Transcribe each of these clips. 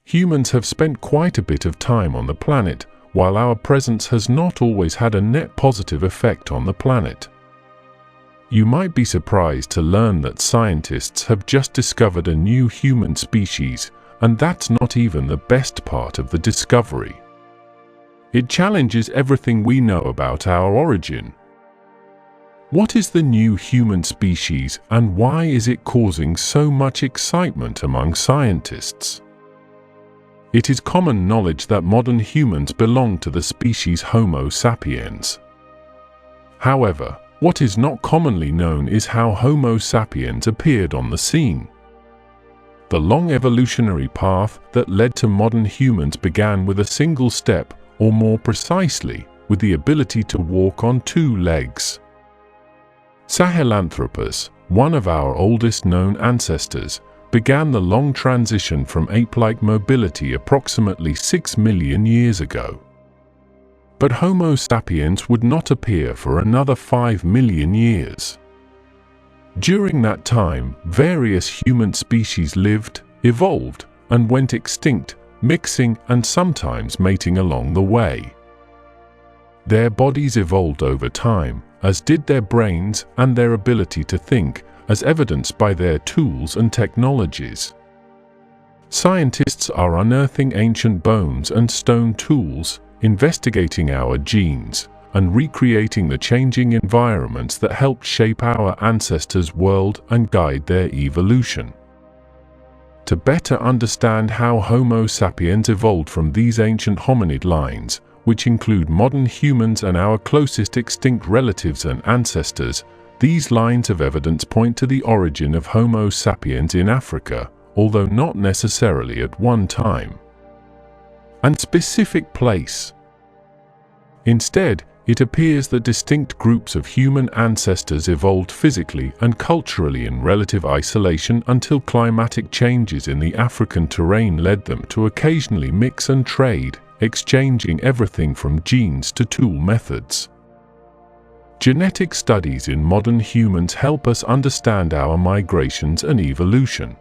Humans have spent quite a bit of time on the planet, while our presence has not always had a net positive effect on the planet. You might be surprised to learn that scientists have just discovered a new human species, and that's not even the best part of the discovery. It challenges everything we know about our origin. What is the new human species, and why is it causing so much excitement among scientists? It is common knowledge that modern humans belong to the species Homo sapiens. However, what is not commonly known is how Homo sapiens appeared on the scene. The long evolutionary path that led to modern humans began with a single step, or more precisely, with the ability to walk on two legs. Sahelanthropus, one of our oldest known ancestors, began the long transition from ape-like mobility approximately 6 million years ago. But Homo sapiens would not appear for another 5 million years. During that time, various human species lived, evolved, and went extinct, mixing and sometimes mating along the way. Their bodies evolved over time, as did their brains and their ability to think, as evidenced by their tools and technologies. Scientists are unearthing ancient bones and stone tools, investigating our genes, and recreating the changing environments that helped shape our ancestors' world and guide their evolution. To better understand how Homo sapiens evolved from these ancient hominid lines, which include modern humans and our closest extinct relatives and ancestors, these lines of evidence point to the origin of Homo sapiens in Africa, although not necessarily at one time and specific place. Instead, it appears that distinct groups of human ancestors evolved physically and culturally in relative isolation until climatic changes in the African terrain led them to occasionally mix and trade, exchanging everything from genes to tool methods. Genetic studies in modern humans help us understand our migrations and evolution.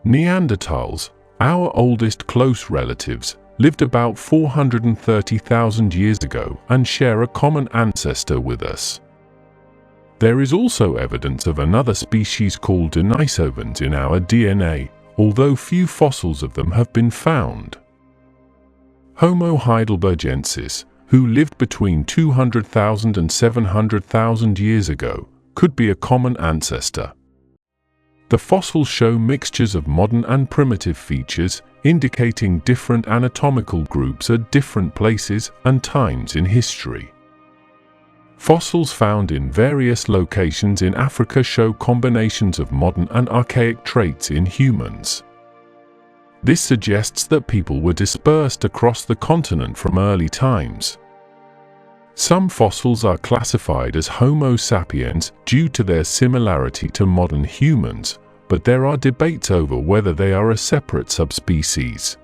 Neanderthals, our oldest close relatives, lived about 430,000 years ago and share a common ancestor with us. There is also evidence of another species called Denisovans in our DNA, although few fossils of them have been found. Homo heidelbergensis, who lived between 200,000 and 700,000 years ago, could be a common ancestor. The fossils show mixtures of modern and primitive features, indicating different anatomical groups at different places and times in history. Fossils found in various locations in Africa show combinations of modern and archaic traits in humans. This suggests that people were dispersed across the continent from early times. Some fossils are classified as Homo sapiens due to their similarity to modern humans, but there are debates over whether they are a separate subspecies.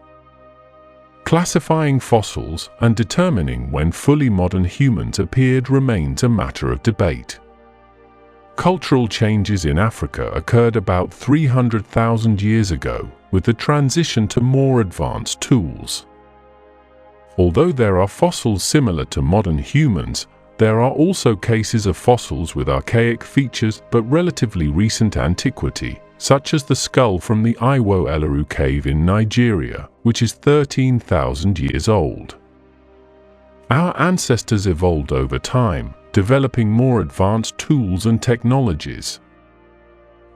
Classifying fossils and determining when fully modern humans appeared remains a matter of debate. Cultural changes in Africa occurred about 300,000 years ago, with the transition to more advanced tools. Although there are fossils similar to modern humans, there are also cases of fossils with archaic features but relatively recent antiquity, such as the skull from the Iwo Eleru cave in Nigeria, which is 13,000 years old. Our ancestors evolved over time, developing more advanced tools and technologies.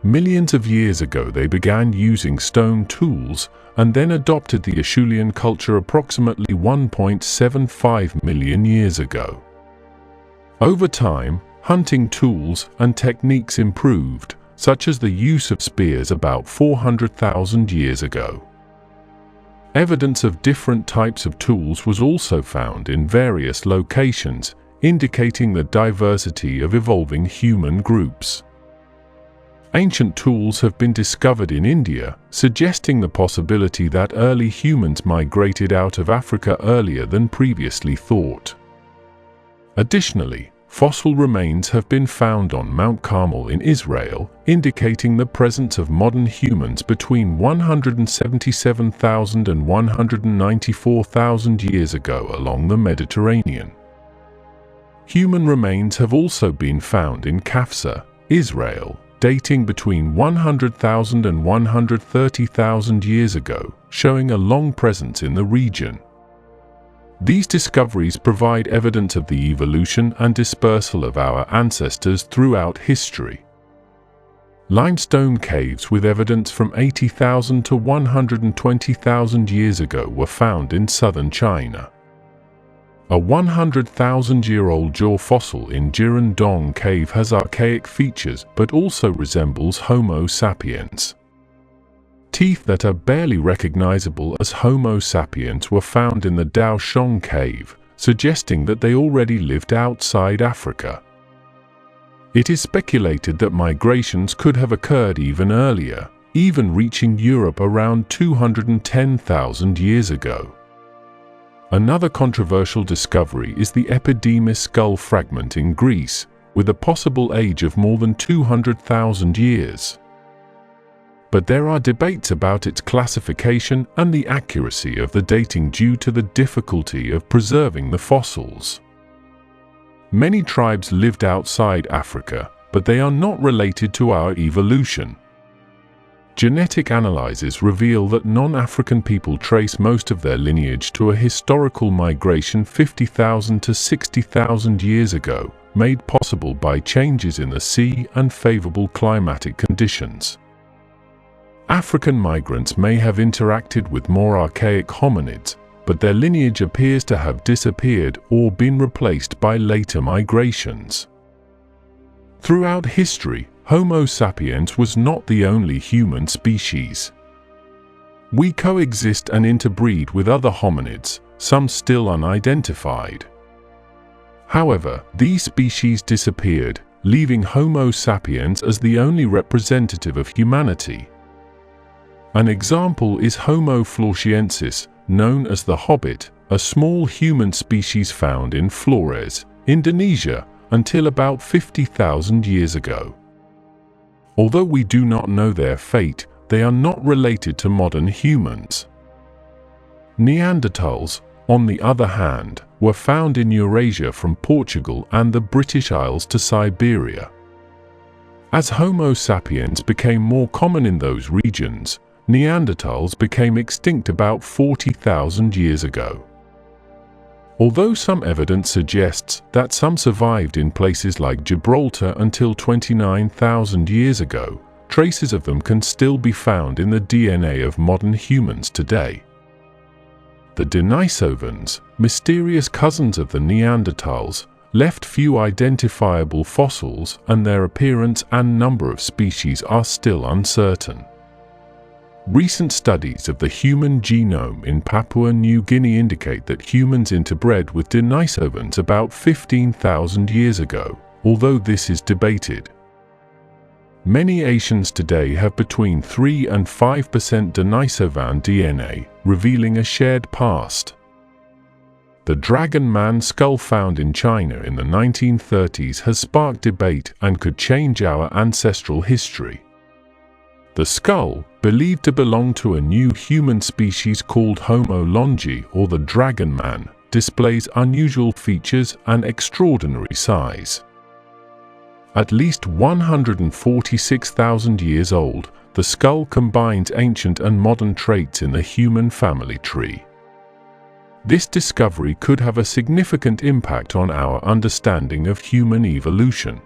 Millions of years ago they began using stone tools and then adopted the Acheulean culture approximately 1.75 million years ago. Over time, hunting tools and techniques improved, such as the use of spears about 400,000 years ago. Evidence of different types of tools was also found in various locations, indicating the diversity of evolving human groups. Ancient tools have been discovered in India, suggesting the possibility that early humans migrated out of Africa earlier than previously thought. Additionally, fossil remains have been found on Mount Carmel in Israel, indicating the presence of modern humans between 177,000 and 194,000 years ago along the Mediterranean. Human remains have also been found in Kafsa, Israel, dating between 100,000 and 130,000 years ago, showing a long presence in the region. These discoveries provide evidence of the evolution and dispersal of our ancestors throughout history. Limestone caves with evidence from 80,000 to 120,000 years ago were found in southern China. A 100,000-year-old jaw fossil in Jirandong Cave has archaic features but also resembles Homo sapiens. Teeth that are barely recognizable as Homo sapiens were found in the Daoshong Cave, suggesting that they already lived outside Africa. It is speculated that migrations could have occurred even earlier, even reaching Europe around 210,000 years ago. Another controversial discovery is the Epidemus skull fragment in Greece, with a possible age of more than 200,000 years. But there are debates about its classification and the accuracy of the dating due to the difficulty of preserving the fossils. Many tribes lived outside Africa, but they are not related to our evolution. Genetic analyses reveal that non-African people trace most of their lineage to a historical migration 50,000 to 60,000 years ago, made possible by changes in the sea and favorable climatic conditions. African migrants may have interacted with more archaic hominids, but their lineage appears to have disappeared or been replaced by later migrations. Throughout history, Homo sapiens was not the only human species. We coexist and interbreed with other hominids, some still unidentified. However, these species disappeared, leaving Homo sapiens as the only representative of humanity. An example is Homo floresiensis, known as the Hobbit, a small human species found in Flores, Indonesia, until about 50,000 years ago. Although we do not know their fate, they are not related to modern humans. Neanderthals, on the other hand, were found in Eurasia from Portugal and the British Isles to Siberia. As Homo sapiens became more common in those regions, Neanderthals became extinct about 40,000 years ago. Although some evidence suggests that some survived in places like Gibraltar until 29,000 years ago, traces of them can still be found in the DNA of modern humans today. The Denisovans, mysterious cousins of the Neanderthals, left few identifiable fossils, and their appearance and number of species are still uncertain. Recent studies of the human genome in Papua New Guinea indicate that humans interbred with Denisovans about 15,000 years ago, although this is debated. Many Asians today have between 3 and 5% Denisovan DNA, revealing a shared past. The Dragon Man skull found in China in the 1930s has sparked debate and could change our ancestral history. The skull, believed to belong to a new human species called Homo longi or the Dragon Man, displays unusual features and extraordinary size. At least 146,000 years old, the skull combines ancient and modern traits in the human family tree. This discovery could have a significant impact on our understanding of human evolution.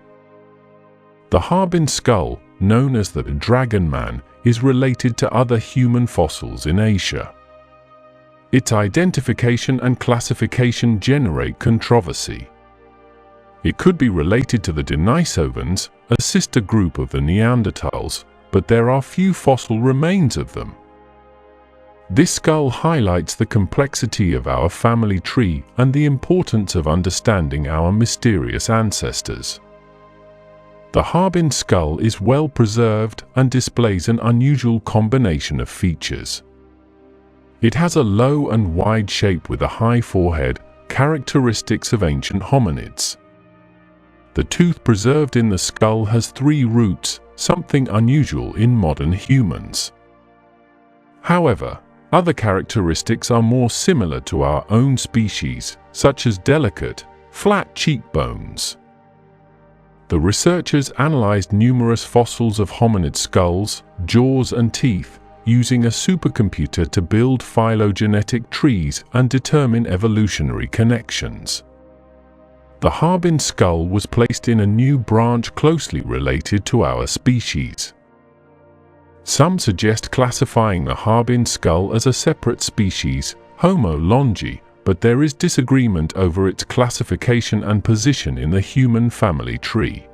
The Harbin skull, known as the Dragon Man, is related to other human fossils in Asia. Its identification and classification generate controversy. It could be related to the Denisovans, a sister group of the Neanderthals, but there are few fossil remains of them. This skull highlights the complexity of our family tree and the importance of understanding our mysterious ancestors. The Harbin skull is well preserved and displays an unusual combination of features. It has a low and wide shape with a high forehead, characteristics of ancient hominids. The tooth preserved in the skull has 3 roots, something unusual in modern humans. However, other characteristics are more similar to our own species, such as delicate, flat cheekbones. The researchers analyzed numerous fossils of hominid skulls, jaws and teeth, using a supercomputer to build phylogenetic trees and determine evolutionary connections. The Harbin skull was placed in a new branch closely related to our species. Some suggest classifying the Harbin skull as a separate species, Homo longi, but there is disagreement over its classification and position in the human family tree.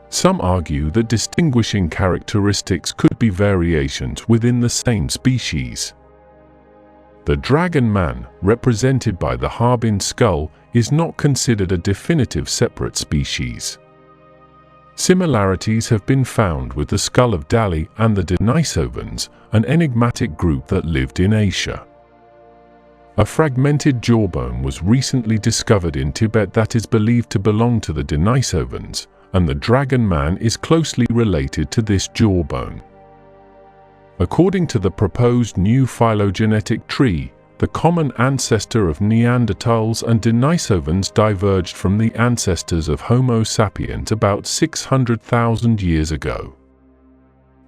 Some argue that distinguishing characteristics could be variations within the same species. The dragon man, represented by the Harbin skull, is not considered a definitive separate species. Similarities have been found with the skull of Dali and the Denisovans, an enigmatic group that lived in Asia. A fragmented jawbone was recently discovered in Tibet that is believed to belong to the Denisovans, and the dragon man is closely related to this jawbone. According to the proposed new phylogenetic tree, the common ancestor of Neanderthals and Denisovans diverged from the ancestors of Homo sapiens about 600,000 years ago.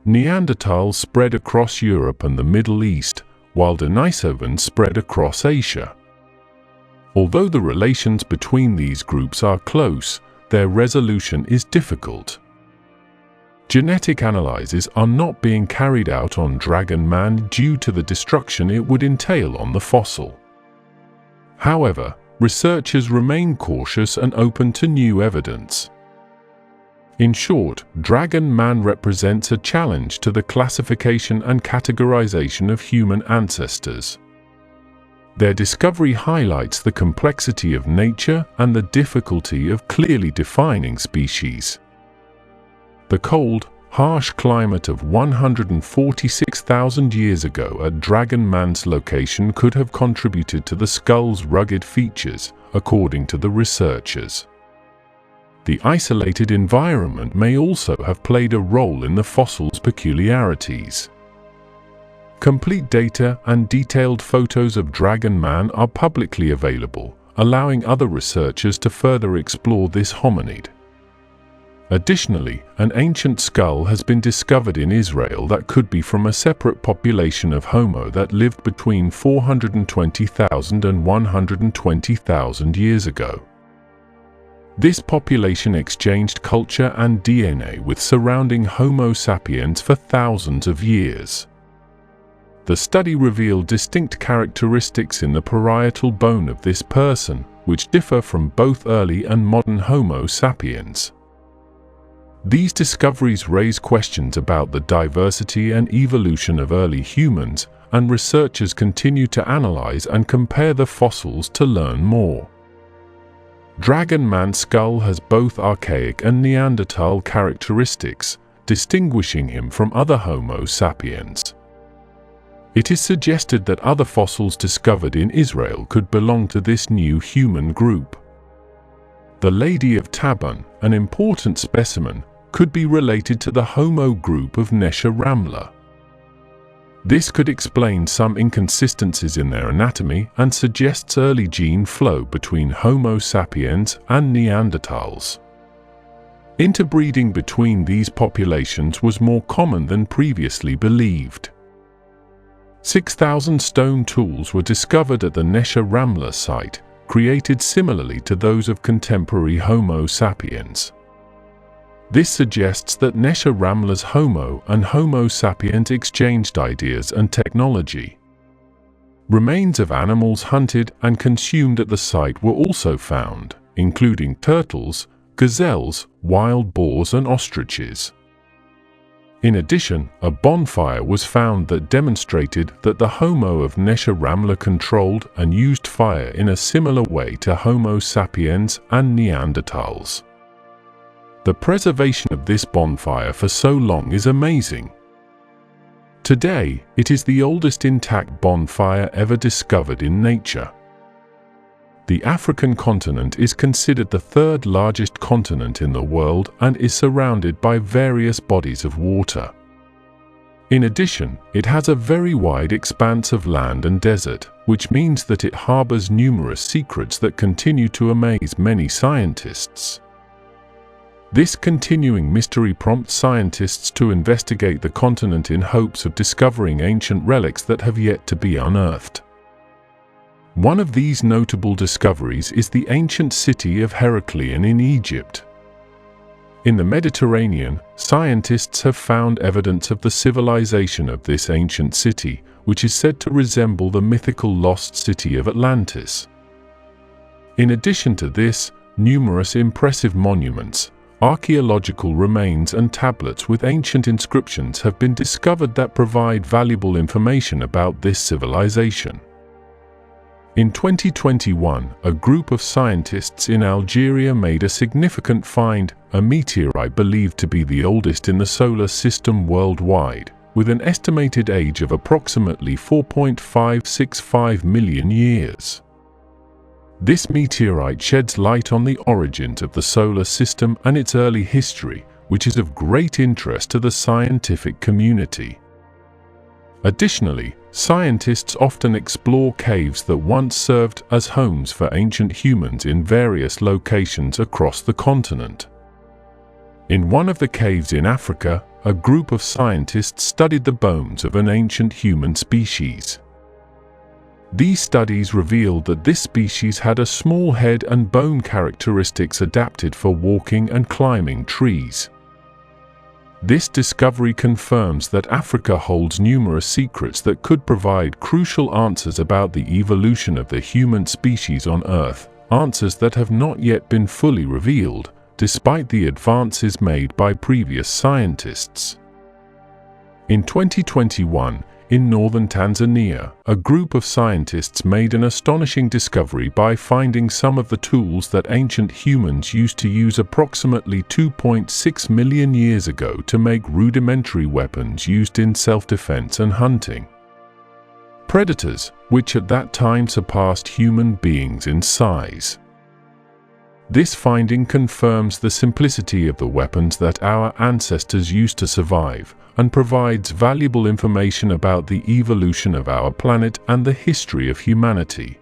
Neanderthals spread across Europe and the Middle East, while Denisovans spread across Asia. Although the relations between these groups are close, their resolution is difficult. Genetic analyses are not being carried out on dragon man due to the destruction it would entail on the fossil. However, researchers remain cautious and open to new evidence. In short, dragon man represents a challenge to the classification and categorization of human ancestors. Their discovery highlights the complexity of nature and the difficulty of clearly defining species. The cold, harsh climate of 146,000 years ago at Dragon Man's location could have contributed to the skull's rugged features, according to the researchers. The isolated environment may also have played a role in the fossil's peculiarities. Complete data and detailed photos of Dragon Man are publicly available, allowing other researchers to further explore this hominid. Additionally, an ancient skull has been discovered in Israel that could be from a separate population of Homo that lived between 420,000 and 120,000 years ago. This population exchanged culture and DNA with surrounding Homo sapiens for thousands of years. The study revealed distinct characteristics in the parietal bone of this person, which differ from both early and modern Homo sapiens. These discoveries raise questions about the diversity and evolution of early humans, and researchers continue to analyze and compare the fossils to learn more. Dragon Man's skull has both archaic and Neanderthal characteristics, distinguishing him from other Homo sapiens. It is suggested that other fossils discovered in Israel could belong to this new human group. The Lady of Taban, an important specimen, could be related to the Homo group of Nesha Ramla. This could explain some inconsistencies in their anatomy and suggests early gene flow between Homo sapiens and Neanderthals. Interbreeding between these populations was more common than previously believed. 6,000 stone tools were discovered at the Nesha Ramla site, created similarly to those of contemporary Homo sapiens. This suggests that Nesha Ramla's Homo and Homo sapiens exchanged ideas and technology. Remains of animals hunted and consumed at the site were also found, including turtles, gazelles, wild boars and ostriches. In addition, a bonfire was found that demonstrated that the Homo of Nesha Ramla controlled and used fire in a similar way to Homo sapiens and Neanderthals. The preservation of this bonfire for so long is amazing. Today, it is the oldest intact bonfire ever discovered in nature. The African continent is considered the third largest continent in the world and is surrounded by various bodies of water. In addition, it has a very wide expanse of land and desert, which means that it harbors numerous secrets that continue to amaze many scientists. This continuing mystery prompts scientists to investigate the continent in hopes of discovering ancient relics that have yet to be unearthed. One of these notable discoveries is the ancient city of Heracleion in Egypt. In the Mediterranean, scientists have found evidence of the civilization of this ancient city, which is said to resemble the mythical lost city of Atlantis. In addition to this, numerous impressive monuments, archaeological remains and tablets with ancient inscriptions have been discovered that provide valuable information about this civilization. In 2021, a group of scientists in Algeria made a significant find, a meteorite believed to be the oldest in the solar system worldwide, with an estimated age of approximately 4.565 million years. This meteorite sheds light on the origins of the solar system and its early history, which is of great interest to the scientific community. Additionally, scientists often explore caves that once served as homes for ancient humans in various locations across the continent. In one of the caves in Africa, a group of scientists studied the bones of an ancient human species. These studies revealed that this species had a small head and bone characteristics adapted for walking and climbing trees. This discovery confirms that Africa holds numerous secrets that could provide crucial answers about the evolution of the human species on Earth, answers that have not yet been fully revealed, despite the advances made by previous scientists. In 2021, in northern Tanzania, a group of scientists made an astonishing discovery by finding some of the tools that ancient humans used to use approximately 2.6 million years ago to make rudimentary weapons used in self-defense and hunting. Predators, which at that time surpassed human beings in size. This finding confirms the simplicity of the weapons that our ancestors used to survive, and provides valuable information about the evolution of our planet and the history of humanity.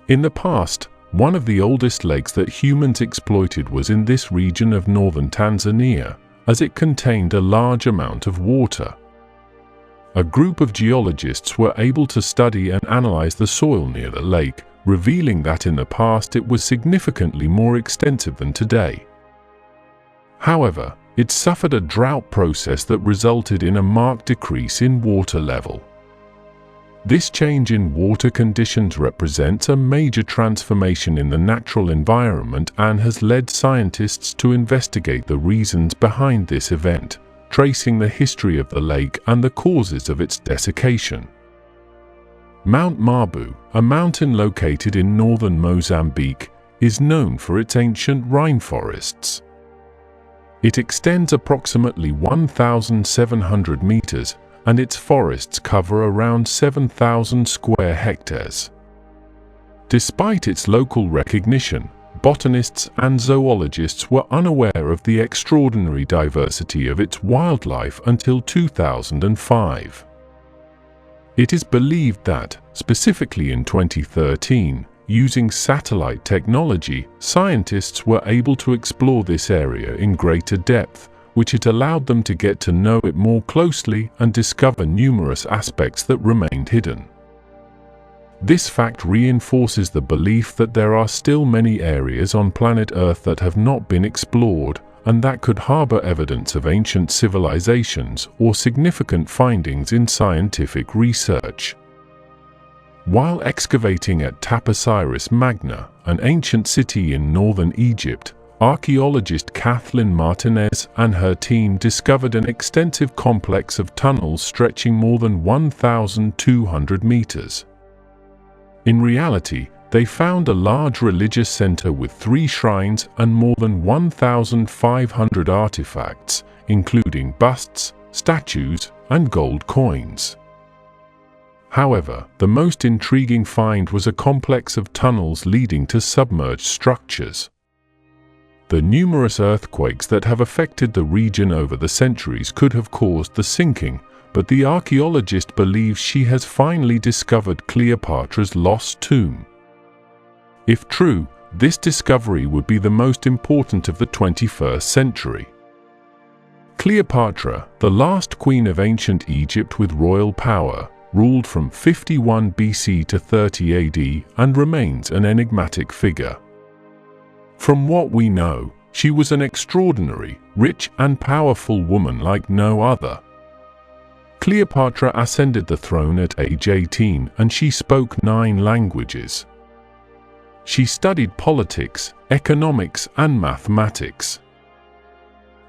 In the past, one of the oldest lakes that humans exploited was in this region of northern Tanzania, as it contained a large amount of water. A group of geologists were able to study and analyze the soil near the lake, revealing that in the past it was significantly more extensive than today. However, it suffered a drought process that resulted in a marked decrease in water level. This change in water conditions represents a major transformation in the natural environment and has led scientists to investigate the reasons behind this event, tracing the history of the lake and the causes of its desiccation. Mount Mabu, a mountain located in northern Mozambique, is known for its ancient rainforests. It extends approximately 1,700 meters, and its forests cover around 7,000 square hectares. Despite its local recognition, botanists and zoologists were unaware of the extraordinary diversity of its wildlife until 2005. It is believed that, specifically in 2013, using satellite technology, scientists were able to explore this area in greater depth, which it allowed them to get to know it more closely and discover numerous aspects that remained hidden. This fact reinforces the belief that there are still many areas on planet Earth that have not been explored, and that could harbor evidence of ancient civilizations or significant findings in scientific research. While excavating at Taposiris Magna, an ancient city in northern Egypt, archaeologist Kathleen Martinez and her team discovered an extensive complex of tunnels stretching more than 1,200 meters. In reality, they found a large religious center with 3 shrines and more than 1,500 artifacts, including busts, statues, and gold coins. However, the most intriguing find was a complex of tunnels leading to submerged structures. The numerous earthquakes that have affected the region over the centuries could have caused the sinking, but the archaeologist believes she has finally discovered Cleopatra's lost tomb. If true, this discovery would be the most important of the 21st century. Cleopatra, the last queen of ancient Egypt with royal power, ruled from 51 BC to 30 AD and remains an enigmatic figure. From what we know, she was an extraordinary, rich and powerful woman like no other. Cleopatra ascended the throne at age 18 and she spoke 9 languages. She studied politics, economics and mathematics.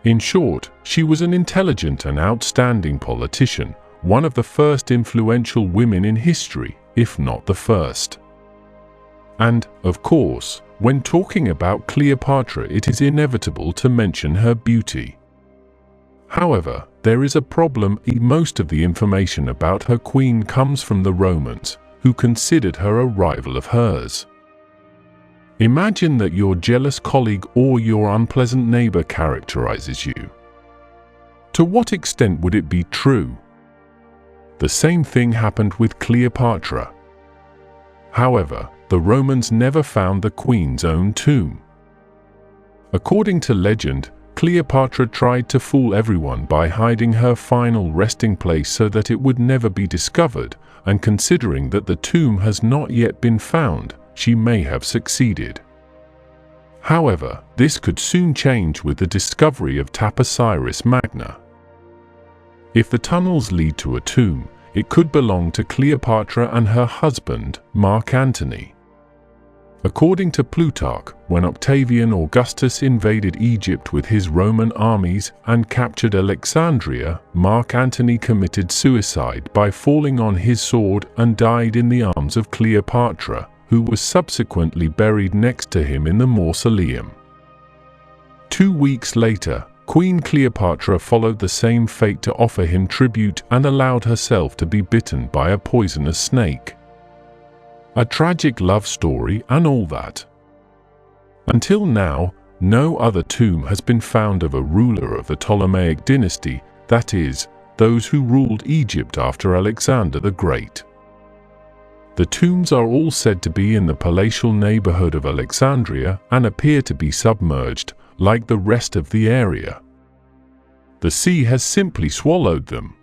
In short, she was an intelligent and outstanding politician, one of the first influential women in history, if not the first. And, of course, when talking about Cleopatra, it is inevitable to mention her beauty. However, there is a problem. Most of the information about her queen comes from the Romans, who considered her a rival of hers. Imagine that your jealous colleague or your unpleasant neighbor characterizes you. To what extent would it be true? The same thing happened with Cleopatra. However, the Romans never found the queen's own tomb. According to legend, Cleopatra tried to fool everyone by hiding her final resting place so that it would never be discovered, and considering that the tomb has not yet been found, she may have succeeded. However, this could soon change with the discovery of Taposiris Magna. If the tunnels lead to a tomb, it could belong to Cleopatra and her husband, Mark Antony. According to Plutarch, when Octavian Augustus invaded Egypt with his Roman armies and captured Alexandria, Mark Antony committed suicide by falling on his sword and died in the arms of Cleopatra, who was subsequently buried next to him in the mausoleum. 2 weeks later, Queen Cleopatra followed the same fate to offer him tribute and allowed herself to be bitten by a poisonous snake. A tragic love story and all that. Until now, no other tomb has been found of a ruler of the Ptolemaic dynasty, that is, those who ruled Egypt after Alexander the Great. The tombs are all said to be in the palatial neighborhood of Alexandria and appear to be submerged, like the rest of the area. The sea has simply swallowed them.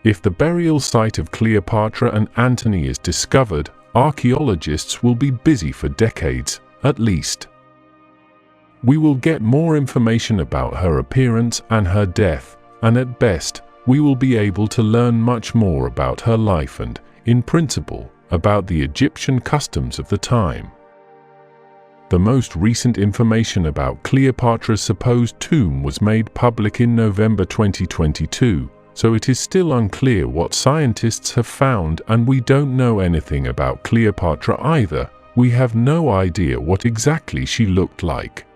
If the burial site of Cleopatra and Antony is discovered, archaeologists will be busy for decades, at least. We will get more information about her appearance and her death, and at best, we will be able to learn much more about her life and, in principle, about the Egyptian customs of the time. The most recent information about Cleopatra's supposed tomb was made public in November 2022, so it is still unclear what scientists have found, and we don't know anything about Cleopatra either. We have no idea what exactly she looked like.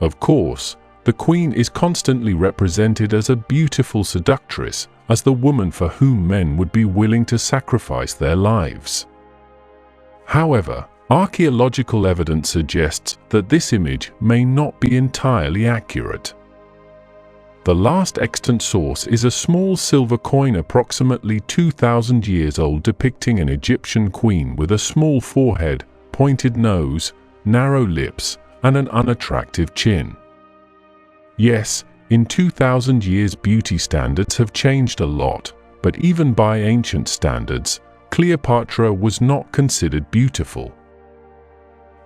Of course, the queen is constantly represented as a beautiful seductress, as the woman for whom men would be willing to sacrifice their lives. However, archaeological evidence suggests that this image may not be entirely accurate. The last extant source is a small silver coin approximately 2,000 years old depicting an Egyptian queen with a small forehead, pointed nose, narrow lips, and an unattractive chin. Yes, in 2,000 years beauty standards have changed a lot, but even by ancient standards, Cleopatra was not considered beautiful.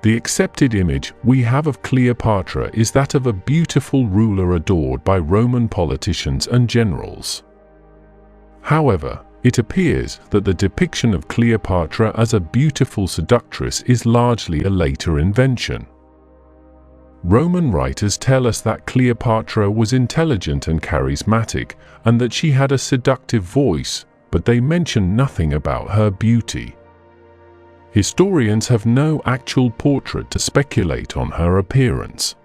The accepted image we have of Cleopatra is that of a beautiful ruler adored by Roman politicians and generals. However, it appears that the depiction of Cleopatra as a beautiful seductress is largely a later invention. Roman writers tell us that Cleopatra was intelligent and charismatic, and that she had a seductive voice, but they mention nothing about her beauty. Historians have no actual portrait to speculate on her appearance.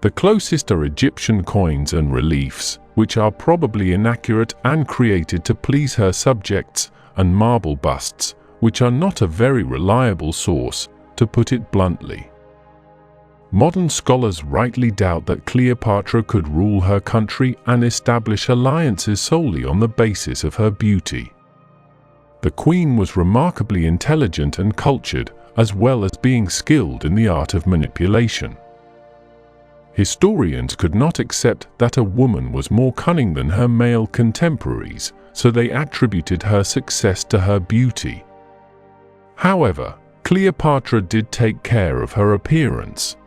The closest are Egyptian coins and reliefs, which are probably inaccurate and created to please her subjects, and marble busts, which are not a very reliable source, to put it bluntly. Modern scholars rightly doubt that Cleopatra could rule her country and establish alliances solely on the basis of her beauty. The queen was remarkably intelligent and cultured, as well as being skilled in the art of manipulation. Historians could not accept that a woman was more cunning than her male contemporaries, so they attributed her success to her beauty. However, Cleopatra did take care of her appearance.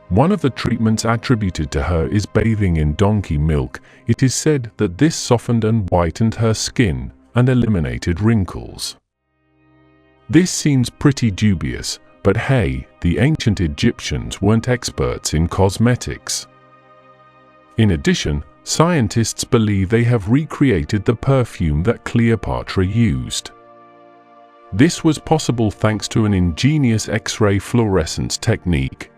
One of the treatments attributed to her is bathing in donkey milk. It is said that this softened and whitened her skin and eliminated wrinkles. This seems pretty dubious, but hey, the ancient Egyptians weren't experts in cosmetics. In addition, scientists believe they have recreated the perfume that Cleopatra used. This was possible thanks to an ingenious X-ray fluorescence technique.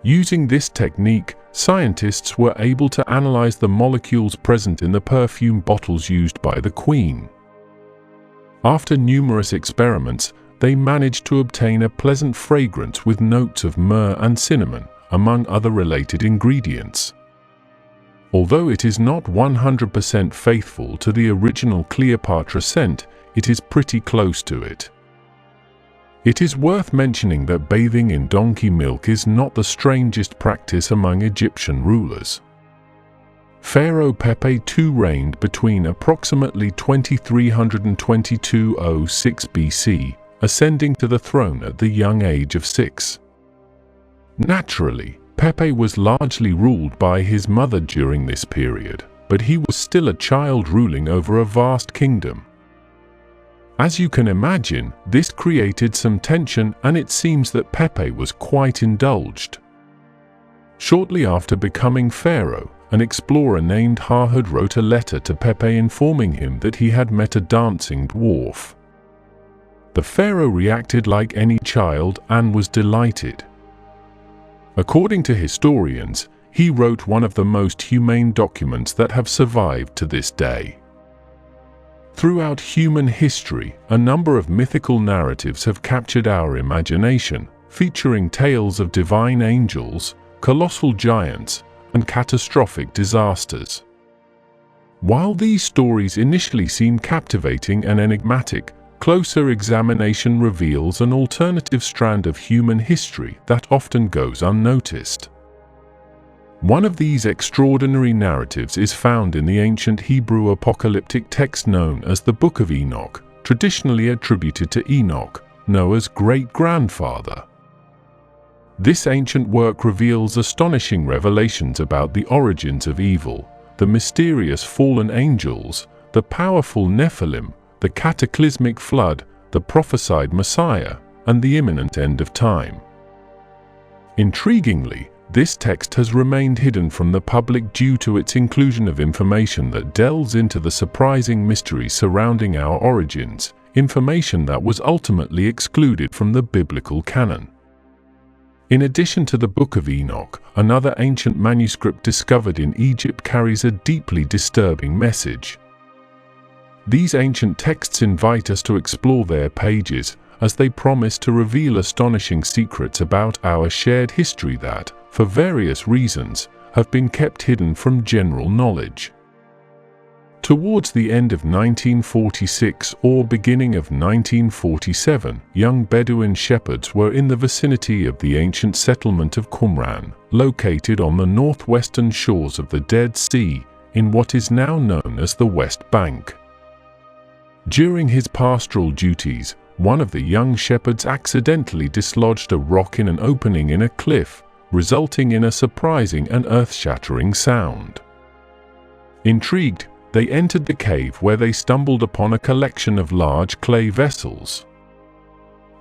Using this technique, scientists were able to analyze the molecules present in the perfume bottles used by the queen. After numerous experiments, they managed to obtain a pleasant fragrance with notes of myrrh and cinnamon, among other related ingredients. Although it is not 100% faithful to the original Cleopatra scent, it is pretty close to it. It is worth mentioning that bathing in donkey milk is not the strangest practice among Egyptian rulers. Pharaoh Pepe II reigned between approximately 2300 and 2206 BC, ascending to the throne at the young age of 6. Naturally, Pepe was largely ruled by his mother during this period, but he was still a child ruling over a vast kingdom. As you can imagine, this created some tension, and it seems that Pepe was quite indulged. Shortly after becoming pharaoh, an explorer named Harhud wrote a letter to Pepe informing him that he had met a dancing dwarf. The pharaoh reacted like any child and was delighted. According to historians, he wrote one of the most humane documents that have survived to this day. Throughout human history, a number of mythical narratives have captured our imagination, featuring tales of divine angels, colossal giants, and catastrophic disasters. While these stories initially seem captivating and enigmatic, closer examination reveals an alternative strand of human history that often goes unnoticed. One of these extraordinary narratives is found in the ancient Hebrew apocalyptic text known as the Book of Enoch, traditionally attributed to Enoch, Noah's great-grandfather. This ancient work reveals astonishing revelations about the origins of evil, the mysterious fallen angels, the powerful Nephilim, the cataclysmic flood, the prophesied Messiah, and the imminent end of time. Intriguingly, this text has remained hidden from the public due to its inclusion of information that delves into the surprising mysteries surrounding our origins, information that was ultimately excluded from the biblical canon. In addition to the Book of Enoch, another ancient manuscript discovered in Egypt carries a deeply disturbing message. These ancient texts invite us to explore their pages, as they promise to reveal astonishing secrets about our shared history that, for various reasons, have been kept hidden from general knowledge. Towards the end of 1946 or beginning of 1947, young Bedouin shepherds were in the vicinity of the ancient settlement of Qumran, located on the northwestern shores of the Dead Sea, in what is now known as the West Bank. During his pastoral duties, one of the young shepherds accidentally dislodged a rock in an opening in a cliff, resulting in a surprising and earth-shattering sound. Intrigued, they entered the cave where they stumbled upon a collection of large clay vessels.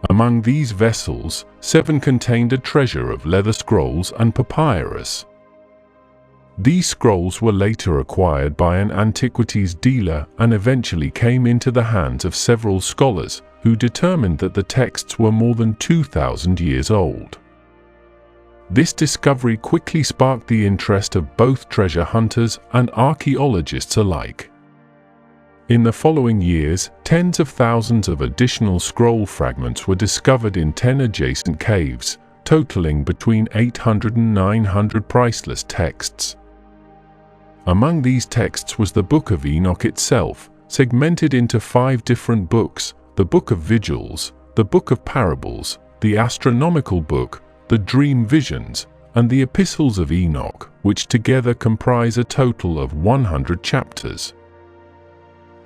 Among these vessels, 7 contained a treasure of leather scrolls and papyrus. These scrolls were later acquired by an antiquities dealer and eventually came into the hands of several scholars who determined that the texts were more than 2,000 years old. This discovery quickly sparked the interest of both treasure hunters and archaeologists alike. In the following years, tens of thousands of additional scroll fragments were discovered in 10 adjacent caves, totaling between 800 and 900 priceless texts. Among these texts was the Book of Enoch itself, segmented into 5 different books: the Book of Vigils, the Book of Parables, the Astronomical Book, the Dream Visions, and the Epistles of Enoch, which together comprise a total of 100 chapters.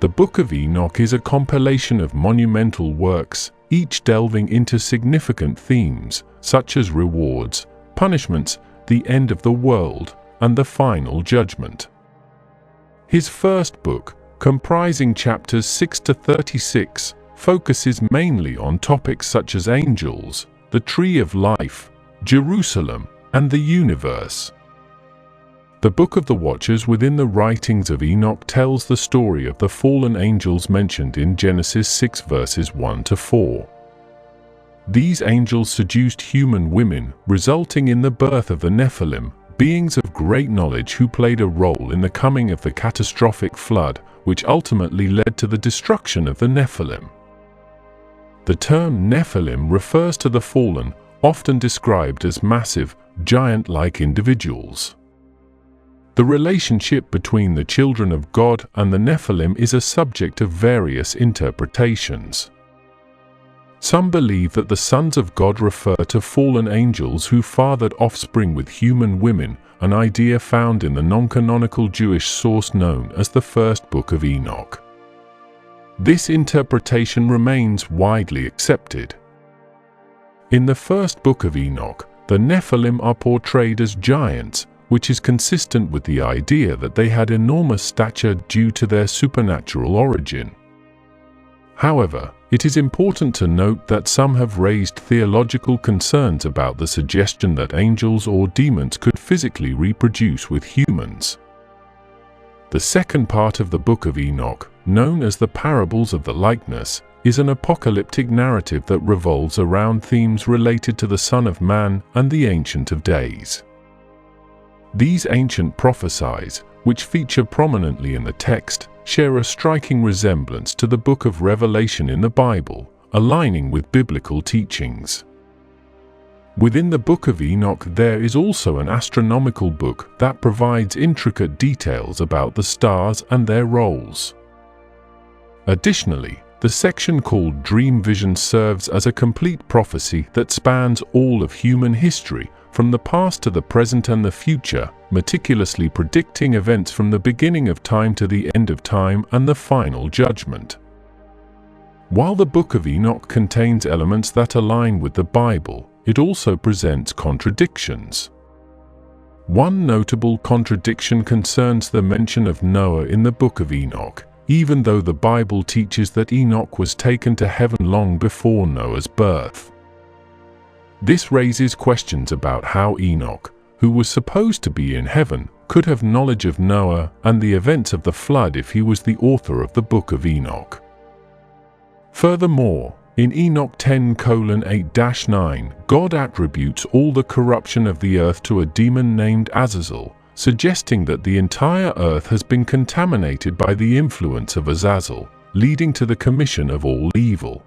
The Book of Enoch is a compilation of monumental works, each delving into significant themes, such as rewards, punishments, the end of the world, and the final judgment. His first book, comprising chapters 6 to 36, focuses mainly on topics such as angels, the Tree of Life, Jerusalem, and the universe. The Book of the Watchers within the writings of Enoch tells the story of the fallen angels mentioned in Genesis 6 verses 1 to 4. These angels seduced human women, resulting in the birth of the Nephilim, beings of great knowledge who played a role in the coming of the catastrophic flood, which ultimately led to the destruction of the Nephilim. The term Nephilim refers to the fallen, often described as massive, giant-like individuals. The relationship between the children of God and the Nephilim is a subject of various interpretations. Some believe that the sons of God refer to fallen angels who fathered offspring with human women, an idea found in the non-canonical Jewish source known as the First Book of Enoch. This interpretation remains widely accepted. In the First Book of Enoch, the Nephilim are portrayed as giants, which is consistent with the idea that they had enormous stature due to their supernatural origin. However, it is important to note that some have raised theological concerns about the suggestion that angels or demons could physically reproduce with humans. The second part of the Book of Enoch, known as the Parables of the Likeness, is an apocalyptic narrative that revolves around themes related to the Son of Man and the Ancient of Days. These ancient prophecies, which feature prominently in the text, share a striking resemblance to the Book of Revelation in the Bible, aligning with biblical teachings. Within the Book of Enoch there is also an astronomical book that provides intricate details about the stars and their roles. Additionally, the section called Dream Visions serves as a complete prophecy that spans all of human history, from the past to the present and the future, meticulously predicting events from the beginning of time to the end of time and the final judgment. While the Book of Enoch contains elements that align with the Bible, it also presents contradictions. One notable contradiction concerns the mention of Noah in the Book of Enoch, even though the Bible teaches that Enoch was taken to heaven long before Noah's birth. This raises questions about how Enoch, who was supposed to be in heaven, could have knowledge of Noah and the events of the flood if he was the author of the Book of Enoch. Furthermore, in Enoch 10:8-9, God attributes all the corruption of the earth to a demon named Azazel, suggesting that the entire earth has been contaminated by the influence of Azazel, leading to the commission of all evil.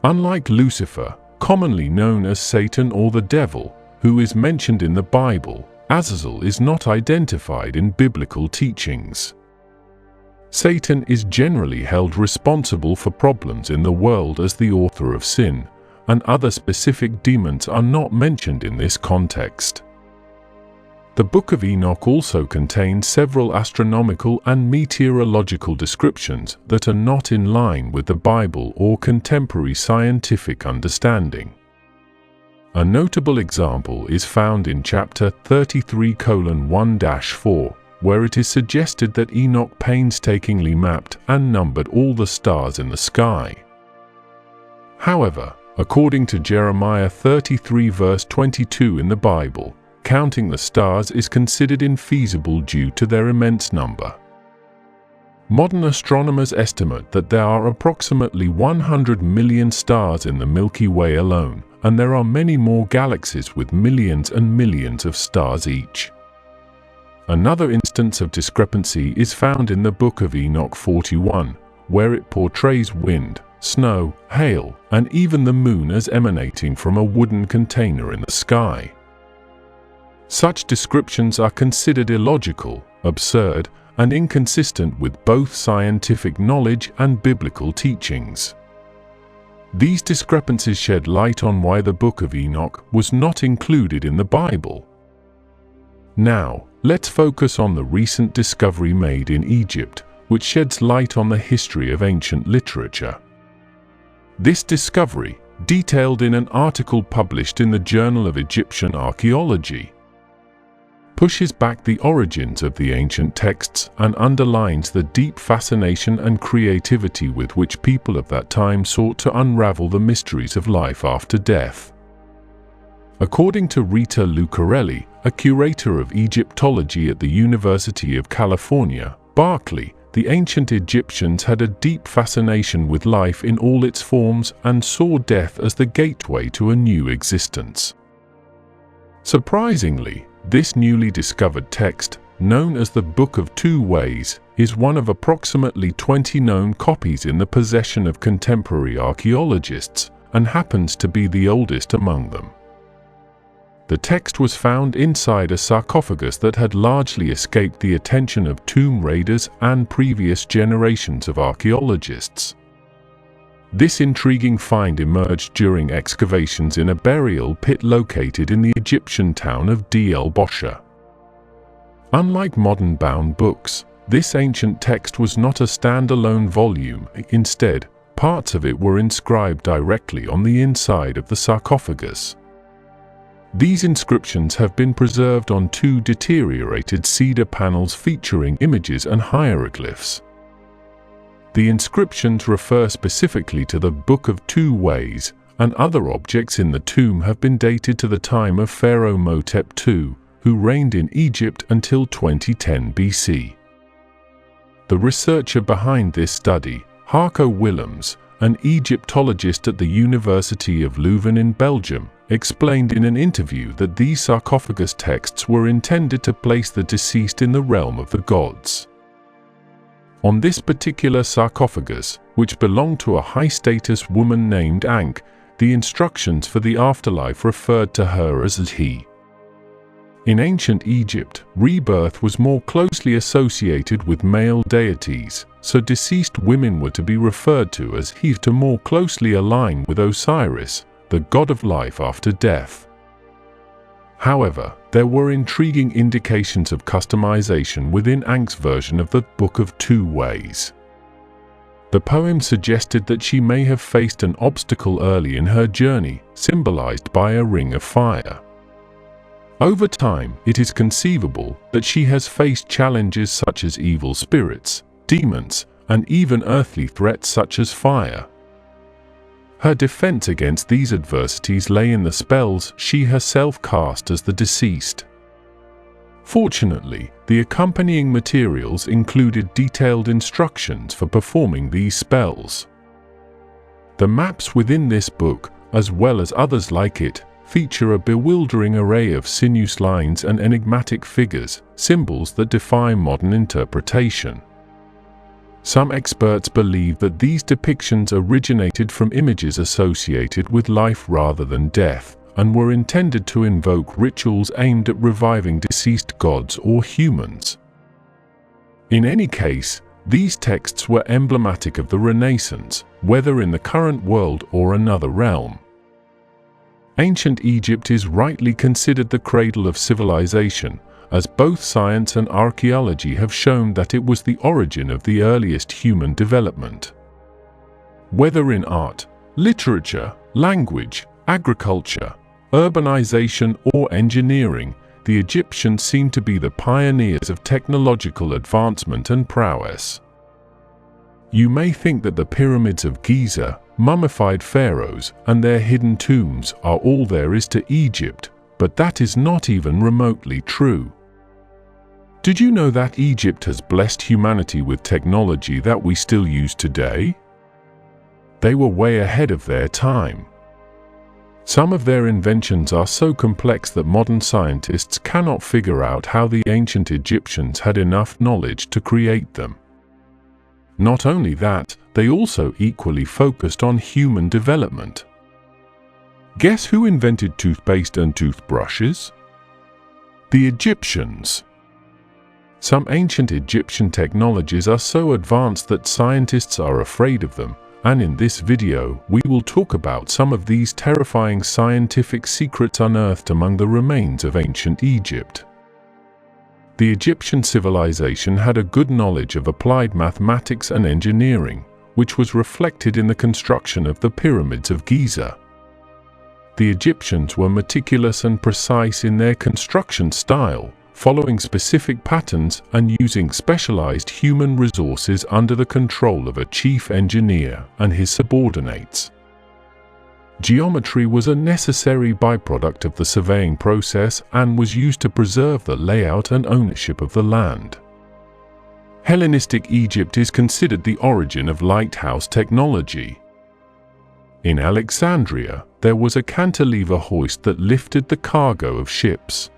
Unlike Lucifer, commonly known as Satan or the devil, who is mentioned in the Bible, Azazel is not identified in biblical teachings. Satan is generally held responsible for problems in the world as the author of sin, and other specific demons are not mentioned in this context. The Book of Enoch also contains several astronomical and meteorological descriptions that are not in line with the Bible or contemporary scientific understanding. A notable example is found in chapter 33:1-4, where it is suggested that Enoch painstakingly mapped and numbered all the stars in the sky. However, according to Jeremiah 33 verse 22 in the Bible, counting the stars is considered infeasible due to their immense number. Modern astronomers estimate that there are approximately 100 million stars in the Milky Way alone, and there are many more galaxies with millions and millions of stars each. Another instance of discrepancy is found in the Book of Enoch 41, where it portrays wind, snow, hail, and even the moon as emanating from a wooden container in the sky. Such descriptions are considered illogical, absurd, and inconsistent with both scientific knowledge and biblical teachings. These discrepancies shed light on why the Book of Enoch was not included in the Bible. Now, let's focus on the recent discovery made in Egypt, which sheds light on the history of ancient literature. This discovery, detailed in an article published in the Journal of Egyptian Archaeology, pushes back the origins of the ancient texts and underlines the deep fascination and creativity with which people of that time sought to unravel the mysteries of life after death. According to Rita Lucarelli, a curator of Egyptology at the University of California, Berkeley, the ancient Egyptians had a deep fascination with life in all its forms and saw death as the gateway to a new existence. Surprisingly, this newly discovered text, known as the Book of Two Ways, is one of approximately 20 known copies in the possession of contemporary archaeologists, and happens to be the oldest among them. The text was found inside a sarcophagus that had largely escaped the attention of tomb raiders and previous generations of archaeologists. This intriguing find emerged during excavations in a burial pit located in the Egyptian town of El Bosha. Unlike modern bound books, this ancient text was not a standalone volume. Instead, parts of it were inscribed directly on the inside of the sarcophagus. These inscriptions have been preserved on two deteriorated cedar panels featuring images and hieroglyphs. The inscriptions refer specifically to the Book of Two Ways, and other objects in the tomb have been dated to the time of Pharaoh Motep II, who reigned in Egypt until 2010 BC. The researcher behind this study, Harco Willems, an Egyptologist at the University of Leuven in Belgium, explained in an interview that these sarcophagus texts were intended to place the deceased in the realm of the gods. On this particular sarcophagus, which belonged to a high-status woman named Ankh, the instructions for the afterlife referred to her as he. In ancient Egypt, rebirth was more closely associated with male deities, so deceased women were to be referred to as he to more closely align with Osiris, the god of life after death. However, there were intriguing indications of customization within Ankh's version of the Book of Two Ways. The poem suggested that she may have faced an obstacle early in her journey, symbolized by a ring of fire. Over time, it is conceivable that she has faced challenges such as evil spirits, demons, and even earthly threats such as fire. Her defense against these adversities lay in the spells she herself cast as the deceased. Fortunately, the accompanying materials included detailed instructions for performing these spells. The maps within this book, as well as others like it, feature a bewildering array of sinuous lines and enigmatic figures, symbols that defy modern interpretation. Some experts believe that these depictions originated from images associated with life rather than death, and were intended to invoke rituals aimed at reviving deceased gods or humans. In any case, these texts were emblematic of the Renaissance, whether in the current world or another realm. Ancient Egypt is rightly considered the cradle of civilization, as both science and archaeology have shown that it was the origin of the earliest human development. Whether in art, literature, language, agriculture, urbanization, or engineering, the Egyptians seem to be the pioneers of technological advancement and prowess. You may think that the pyramids of Giza, mummified pharaohs, and their hidden tombs are all there is to Egypt, but that is not even remotely true. Did you know that Egypt has blessed humanity with technology that we still use today? They were way ahead of their time. Some of their inventions are so complex that modern scientists cannot figure out how the ancient Egyptians had enough knowledge to create them. Not only that, they also equally focused on human development. Guess who invented toothpaste and toothbrushes? The Egyptians. Some ancient Egyptian technologies are so advanced that scientists are afraid of them, and in this video we will talk about some of these terrifying scientific secrets unearthed among the remains of ancient Egypt. The Egyptian civilization had a good knowledge of applied mathematics and engineering, which was reflected in the construction of the pyramids of Giza. The Egyptians were meticulous and precise in their construction style, following specific patterns and using specialized human resources under the control of a chief engineer and his subordinates. Geometry was a necessary byproduct of the surveying process and was used to preserve the layout and ownership of the land. Hellenistic Egypt is considered the origin of lighthouse technology. In Alexandria, there was a cantilever hoist that lifted the cargo of ships.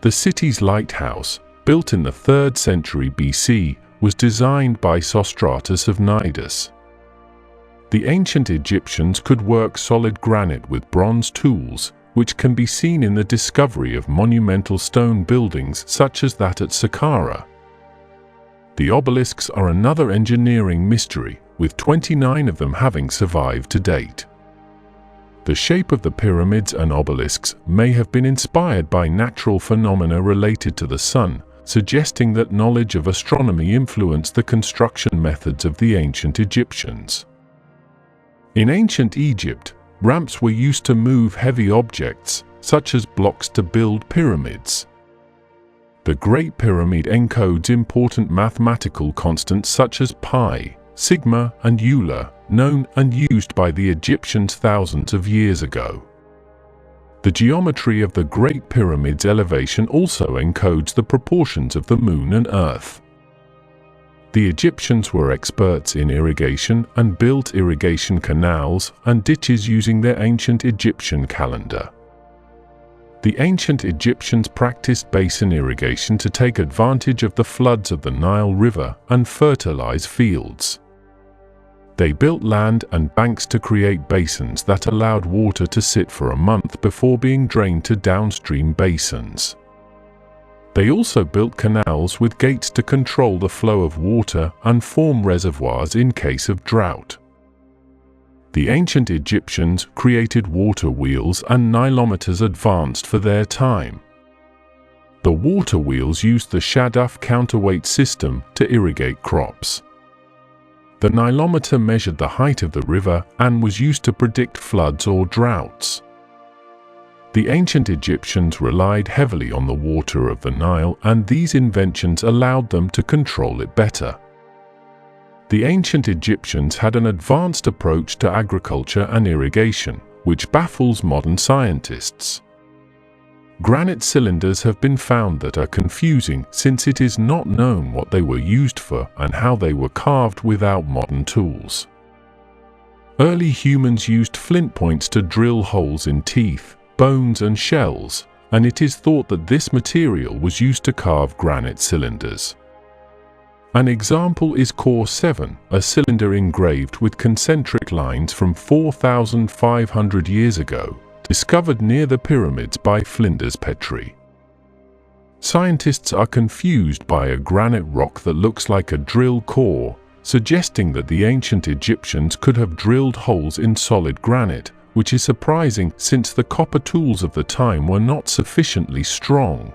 The city's lighthouse, built in the 3rd century BC, was designed by Sostratus of Cnidus. The ancient Egyptians could work solid granite with bronze tools, which can be seen in the discovery of monumental stone buildings such as that at Saqqara. The obelisks are another engineering mystery, with 29 of them having survived to date. The shape of the pyramids and obelisks may have been inspired by natural phenomena related to the sun, suggesting that knowledge of astronomy influenced the construction methods of the ancient Egyptians. In ancient Egypt, ramps were used to move heavy objects, such as blocks, to build pyramids. The Great Pyramid encodes important mathematical constants such as pi, sigma, and Euler, known and used by the Egyptians thousands of years ago. The geometry of the Great Pyramid's elevation also encodes the proportions of the Moon and Earth. The Egyptians were experts in irrigation and built irrigation canals and ditches using their ancient Egyptian calendar. The ancient Egyptians practiced basin irrigation to take advantage of the floods of the Nile River and fertilize fields. They built land and banks to create basins that allowed water to sit for a month before being drained to downstream basins. They also built canals with gates to control the flow of water and form reservoirs in case of drought. The ancient Egyptians created water wheels and nilometers advanced for their time. The water wheels used the Shaduf counterweight system to irrigate crops. The nilometer measured the height of the river and was used to predict floods or droughts. The ancient Egyptians relied heavily on the water of the Nile, and these inventions allowed them to control it better. The ancient Egyptians had an advanced approach to agriculture and irrigation, which baffles modern scientists. Granite cylinders have been found that are confusing since it is not known what they were used for and how they were carved without modern tools. Early humans used flint points to drill holes in teeth, bones and shells, and it is thought that this material was used to carve granite cylinders. An example is Core 7, a cylinder engraved with concentric lines from 4,500 years ago, discovered near the pyramids by Flinders Petrie. Scientists are confused by a granite rock that looks like a drill core, suggesting that the ancient Egyptians could have drilled holes in solid granite, which is surprising since the copper tools of the time were not sufficiently strong.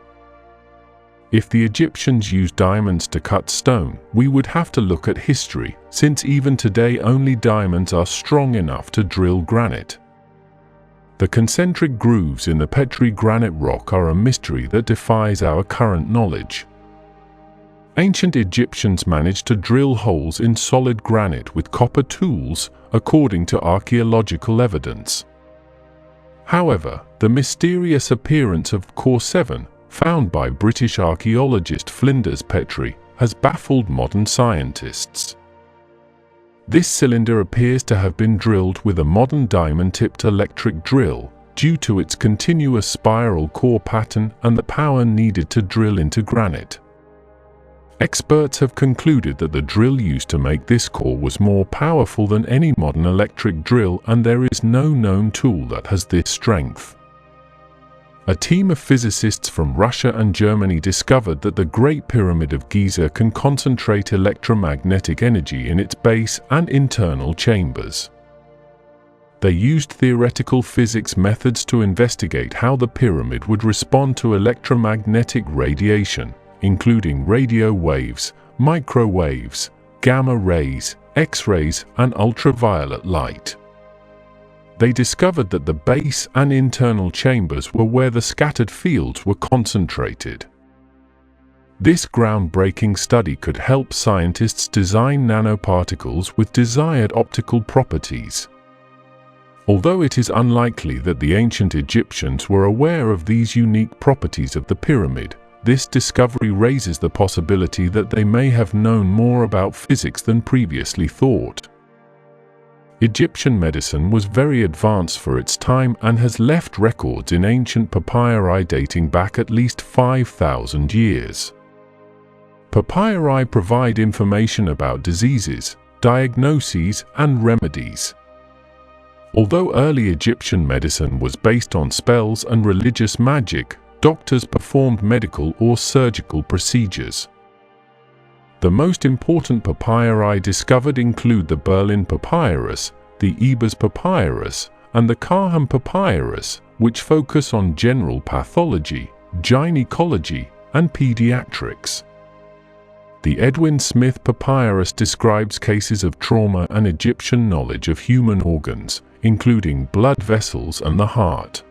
If the Egyptians used diamonds to cut stone, we would have to look at history, since even today only diamonds are strong enough to drill granite. The concentric grooves in the Petrie granite rock are a mystery that defies our current knowledge. Ancient Egyptians managed to drill holes in solid granite with copper tools, according to archaeological evidence. However, the mysterious appearance of Core 7, found by British archaeologist Flinders Petrie, has baffled modern scientists. This cylinder appears to have been drilled with a modern diamond-tipped electric drill, due to its continuous spiral core pattern and the power needed to drill into granite. Experts have concluded that the drill used to make this core was more powerful than any modern electric drill, and there is no known tool that has this strength. A team of physicists from Russia and Germany discovered that the Great Pyramid of Giza can concentrate electromagnetic energy in its base and internal chambers. They used theoretical physics methods to investigate how the pyramid would respond to electromagnetic radiation, including radio waves, microwaves, gamma rays, X-rays, and ultraviolet light. They discovered that the base and internal chambers were where the scattered fields were concentrated. This groundbreaking study could help scientists design nanoparticles with desired optical properties. Although it is unlikely that the ancient Egyptians were aware of these unique properties of the pyramid, this discovery raises the possibility that they may have known more about physics than previously thought. Egyptian medicine was very advanced for its time and has left records in ancient papyri dating back at least 5,000 years. Papyri provide information about diseases, diagnoses, and remedies. Although early Egyptian medicine was based on spells and religious magic, doctors performed medical or surgical procedures. The most important papyri discovered include the Berlin Papyrus, the Ebers Papyrus, and the Kaham Papyrus, which focus on general pathology, gynecology, and pediatrics. The Edwin Smith Papyrus describes cases of trauma and Egyptian knowledge of human organs, including blood vessels and the heart.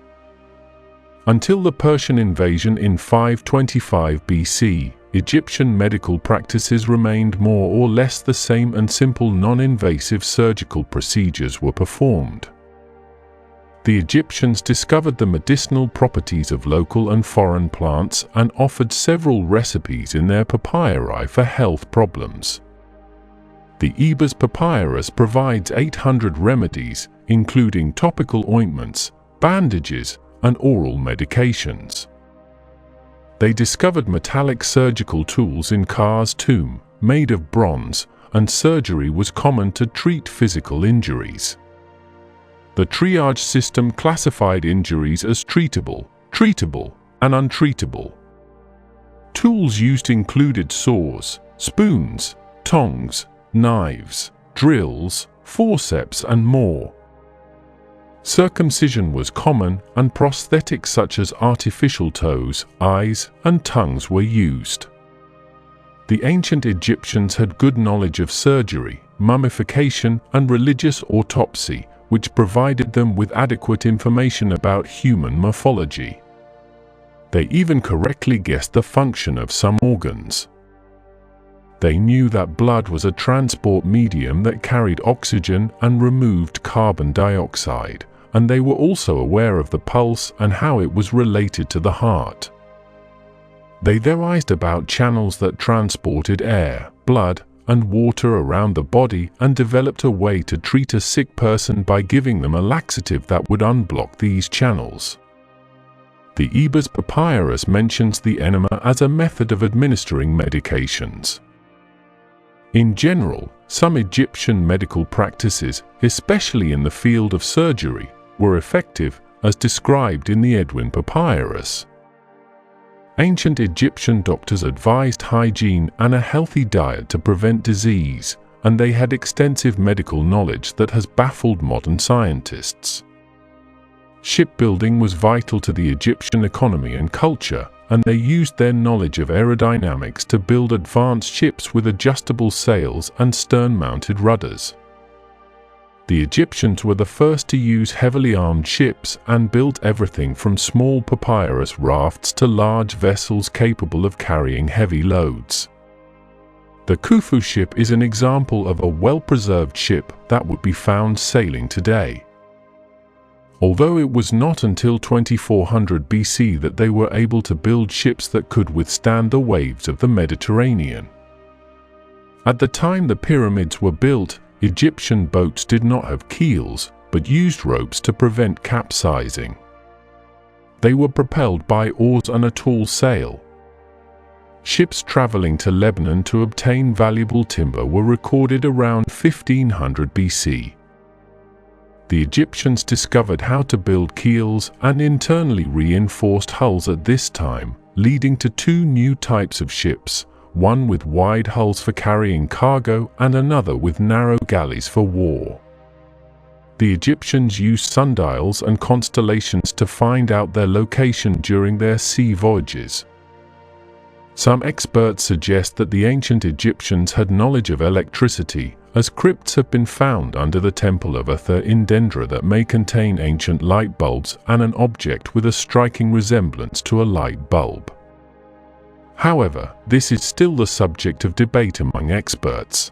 Until the Persian invasion in 525 BC, Egyptian medical practices remained more or less the same, and simple non-invasive surgical procedures were performed. The Egyptians discovered the medicinal properties of local and foreign plants and offered several recipes in their papyri for health problems. The Ebers Papyrus provides 800 remedies, including topical ointments, bandages, and oral medications. They discovered metallic surgical tools in Ka's tomb, made of bronze, and surgery was common to treat physical injuries. The triage system classified injuries as treatable, treatable, and untreatable. Tools used included saws, spoons, tongs, knives, drills, forceps, and more. Circumcision was common, and prosthetics such as artificial toes, eyes, and tongues were used. The ancient Egyptians had good knowledge of surgery, mummification, and religious autopsy, which provided them with adequate information about human morphology. They even correctly guessed the function of some organs. They knew that blood was a transport medium that carried oxygen and removed carbon dioxide, and they were also aware of the pulse and how it was related to the heart. They theorized about channels that transported air, blood, and water around the body, and developed a way to treat a sick person by giving them a laxative that would unblock these channels. The Ebers Papyrus mentions the enema as a method of administering medications. In general, some Egyptian medical practices, especially in the field of surgery, were effective, as described in the Edwin Papyrus. Ancient Egyptian doctors advised hygiene and a healthy diet to prevent disease, and they had extensive medical knowledge that has baffled modern scientists. Shipbuilding was vital to the Egyptian economy and culture, and they used their knowledge of aerodynamics to build advanced ships with adjustable sails and stern-mounted rudders. The Egyptians were the first to use heavily armed ships and built everything from small papyrus rafts to large vessels capable of carrying heavy loads. The Khufu ship is an example of a well-preserved ship that would be found sailing today. Although it was not until 2400 BC that they were able to build ships that could withstand the waves of the Mediterranean. At the time the pyramids were built, Egyptian boats did not have keels, but used ropes to prevent capsizing. They were propelled by oars and a tall sail. Ships traveling to Lebanon to obtain valuable timber were recorded around 1500 BC. The Egyptians discovered how to build keels and internally reinforced hulls at this time, leading to two new types of ships, one with wide hulls for carrying cargo and another with narrow galleys for war. The Egyptians used sundials and constellations to find out their location during their sea voyages. Some experts suggest that the ancient Egyptians had knowledge of electricity, as crypts have been found under the temple of Atha in Dendra that may contain ancient light bulbs and an object with a striking resemblance to a light bulb. However, this is still the subject of debate among experts.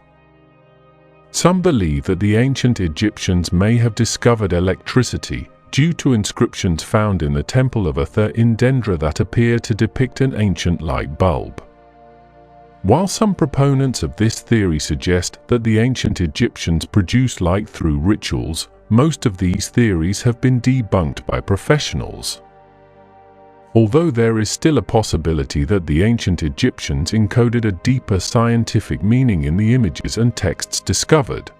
Some believe that the ancient Egyptians may have discovered electricity due to inscriptions found in the temple of Atha in Dendra that appear to depict an ancient light bulb. While some proponents of this theory suggest that the ancient Egyptians produced light through rituals, most of these theories have been debunked by professionals. Although there is still a possibility that the ancient Egyptians encoded a deeper scientific meaning in the images and texts discovered.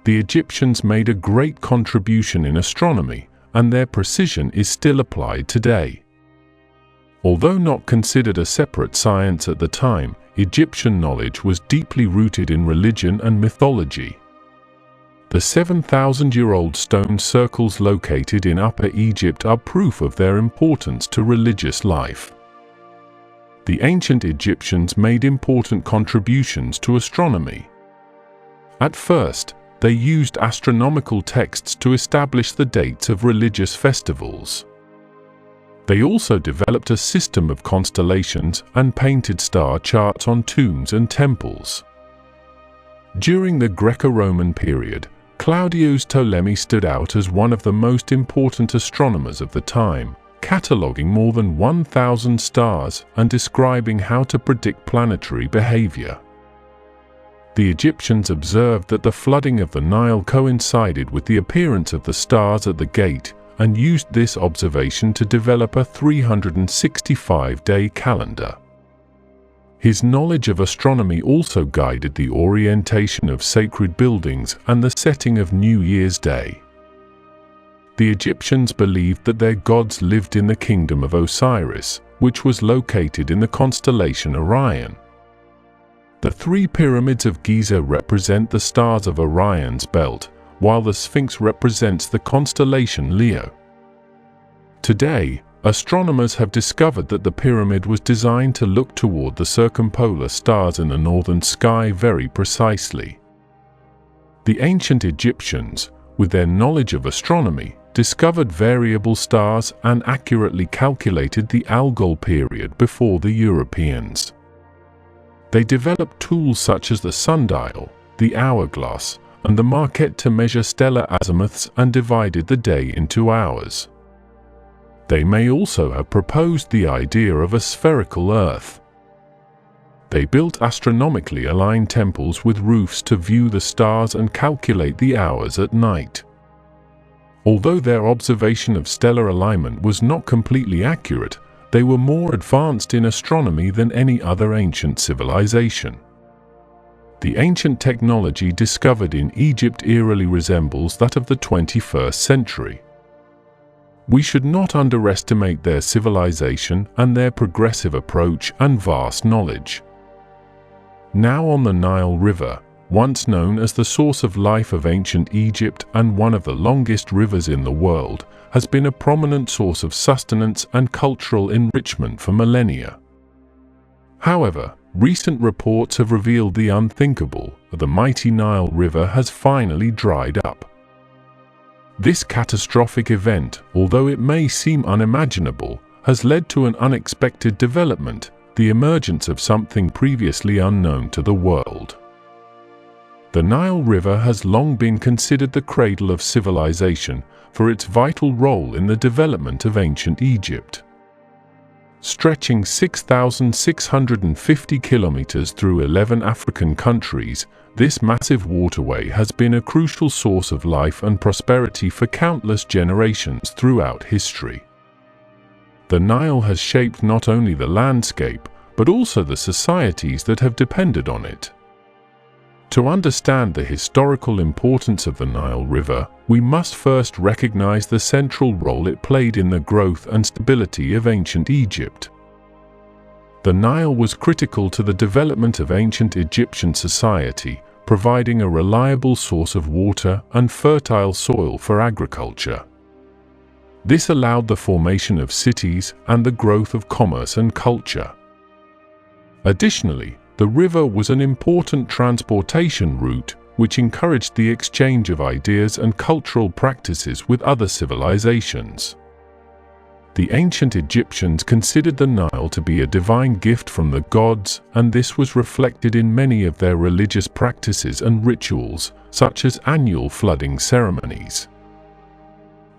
The Egyptians made a great contribution in astronomy, and their precision is still applied today. Although not considered a separate science at the time, Egyptian knowledge was deeply rooted in religion and mythology. The 7,000-year-old stone circles located in Upper Egypt are proof of their importance to religious life. The ancient Egyptians made important contributions to astronomy. At first, they used astronomical texts to establish the dates of religious festivals. They also developed a system of constellations and painted star charts on tombs and temples. During the Greco-Roman period, Claudius Ptolemy stood out as one of the most important astronomers of the time, cataloguing more than 1,000 stars and describing how to predict planetary behavior. The Egyptians observed that the flooding of the Nile coincided with the appearance of the stars at the gate and used this observation to develop a 365-day calendar. His knowledge of astronomy also guided the orientation of sacred buildings and the setting of New Year's Day. The Egyptians believed that their gods lived in the kingdom of Osiris, which was located in the constellation Orion. The three pyramids of Giza represent the stars of Orion's belt, while the Sphinx represents the constellation Leo. Today, astronomers have discovered that the pyramid was designed to look toward the circumpolar stars in the northern sky very precisely. The ancient Egyptians, with their knowledge of astronomy, discovered variable stars and accurately calculated the Algol period before the Europeans. They developed tools such as the sundial, the hourglass, and the marquette to measure stellar azimuths and divided the day into hours. They may also have proposed the idea of a spherical Earth. They built astronomically aligned temples with roofs to view the stars and calculate the hours at night. Although their observation of stellar alignment was not completely accurate, they were more advanced in astronomy than any other ancient civilization. The ancient technology discovered in Egypt eerily resembles that of the 21st century. We should not underestimate their civilization and their progressive approach and vast knowledge. Now on the Nile River, once known as the source of life of ancient Egypt and one of the longest rivers in the world, has been a prominent source of sustenance and cultural enrichment for millennia. However, recent reports have revealed the unthinkable: the mighty Nile River has finally dried up. This catastrophic event, although it may seem unimaginable, has led to an unexpected development: the emergence of something previously unknown to the world. The Nile River has long been considered the cradle of civilization for its vital role in the development of ancient Egypt. stretching 6,650 kilometers through 11 African countries. This massive waterway has been a crucial source of life and prosperity for countless generations throughout history. The Nile has shaped not only the landscape, but also the societies that have depended on it. To understand the historical importance of the Nile River, we must first recognize the central role it played in the growth and stability of ancient Egypt. The Nile was critical to the development of ancient Egyptian society, providing a reliable source of water and fertile soil for agriculture. This allowed the formation of cities and the growth of commerce and culture. Additionally, the river was an important transportation route which encouraged the exchange of ideas and cultural practices with other civilizations. The ancient Egyptians considered the Nile to be a divine gift from the gods, and this was reflected in many of their religious practices and rituals, such as annual flooding ceremonies.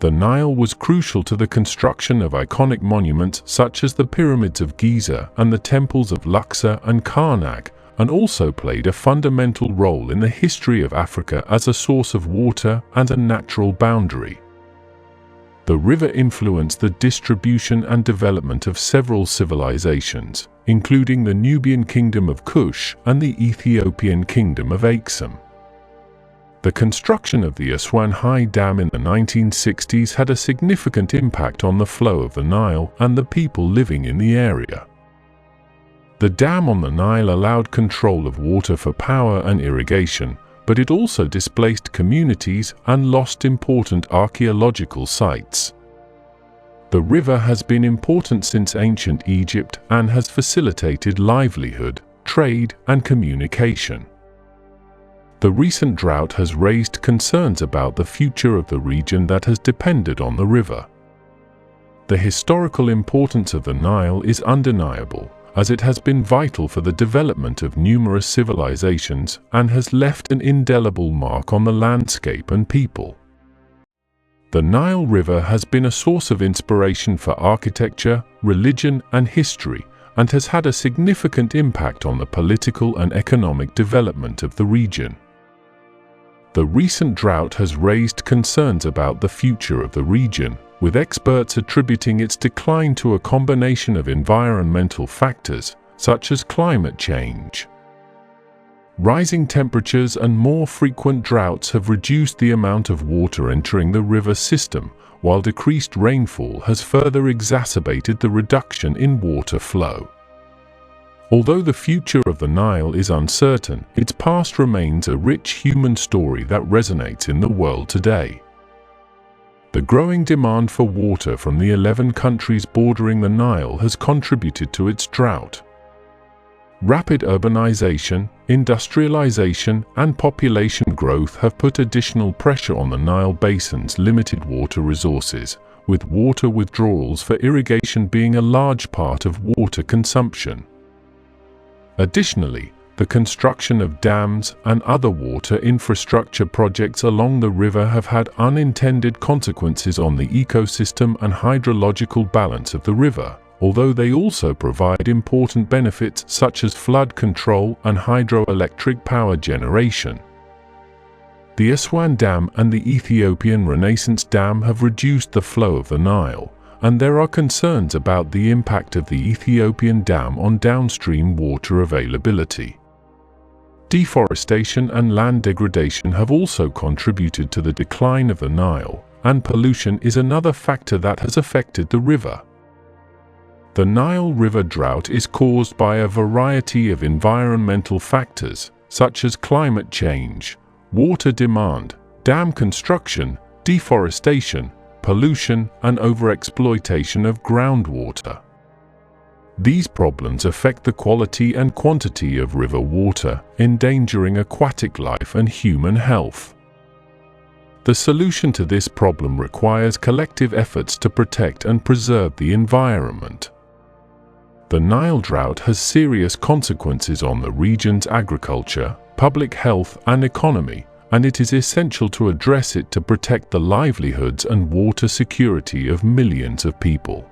The Nile was crucial to the construction of iconic monuments such as the pyramids of Giza and the temples of Luxor and Karnak, and also played a fundamental role in the history of Africa as a source of water and a natural boundary. The river influenced the distribution and development of several civilizations, including the Nubian kingdom of Kush and the Ethiopian kingdom of Aksum. The construction of the Aswan High Dam in the 1960s had a significant impact on the flow of the Nile and the people living in the area. The dam on the Nile allowed control of water for power and irrigation, but it also displaced communities and lost important archaeological sites. The river has been important since ancient Egypt and has facilitated livelihood, trade, and communication. The recent drought has raised concerns about the future of the region that has depended on the river. The historical importance of the Nile is undeniable, as it has been vital for the development of numerous civilizations and has left an indelible mark on the landscape and people. The Nile River has been a source of inspiration for architecture, religion, and history, and has had a significant impact on the political and economic development of the region. The recent drought has raised concerns about the future of the region, with experts attributing its decline to a combination of environmental factors, such as climate change. Rising temperatures and more frequent droughts have reduced the amount of water entering the river system, while decreased rainfall has further exacerbated the reduction in water flow. Although the future of the Nile is uncertain, its past remains a rich human story that resonates in the world today. The growing demand for water from the 11 countries bordering the Nile has contributed to its drought. Rapid urbanization, industrialization, and population growth have put additional pressure on the Nile basin's limited water resources, with water withdrawals for irrigation being a large part of water consumption. Additionally, the construction of dams and other water infrastructure projects along the river have had unintended consequences on the ecosystem and hydrological balance of the river, although they also provide important benefits such as flood control and hydroelectric power generation. The Aswan Dam and the Ethiopian Renaissance Dam have reduced the flow of the Nile, and there are concerns about the impact of the Ethiopian dam on downstream water availability. Deforestation and land degradation have also contributed to the decline of the Nile, and pollution is another factor that has affected the river. The Nile River drought is caused by a variety of environmental factors, such as climate change, water demand, dam construction, deforestation, pollution, and overexploitation of groundwater. These problems affect the quality and quantity of river water, endangering aquatic life and human health. The solution to this problem requires collective efforts to protect and preserve the environment. The Nile drought has serious consequences on the region's agriculture, public health, and economy, and it is essential to address it to protect the livelihoods and water security of millions of people.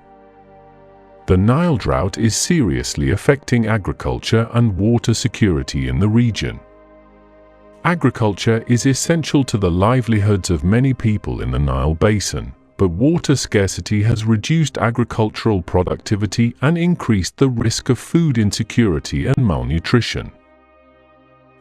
The Nile drought is seriously affecting agriculture and water security in the region. Agriculture is essential to the livelihoods of many people in the Nile basin, but water scarcity has reduced agricultural productivity and increased the risk of food insecurity and malnutrition.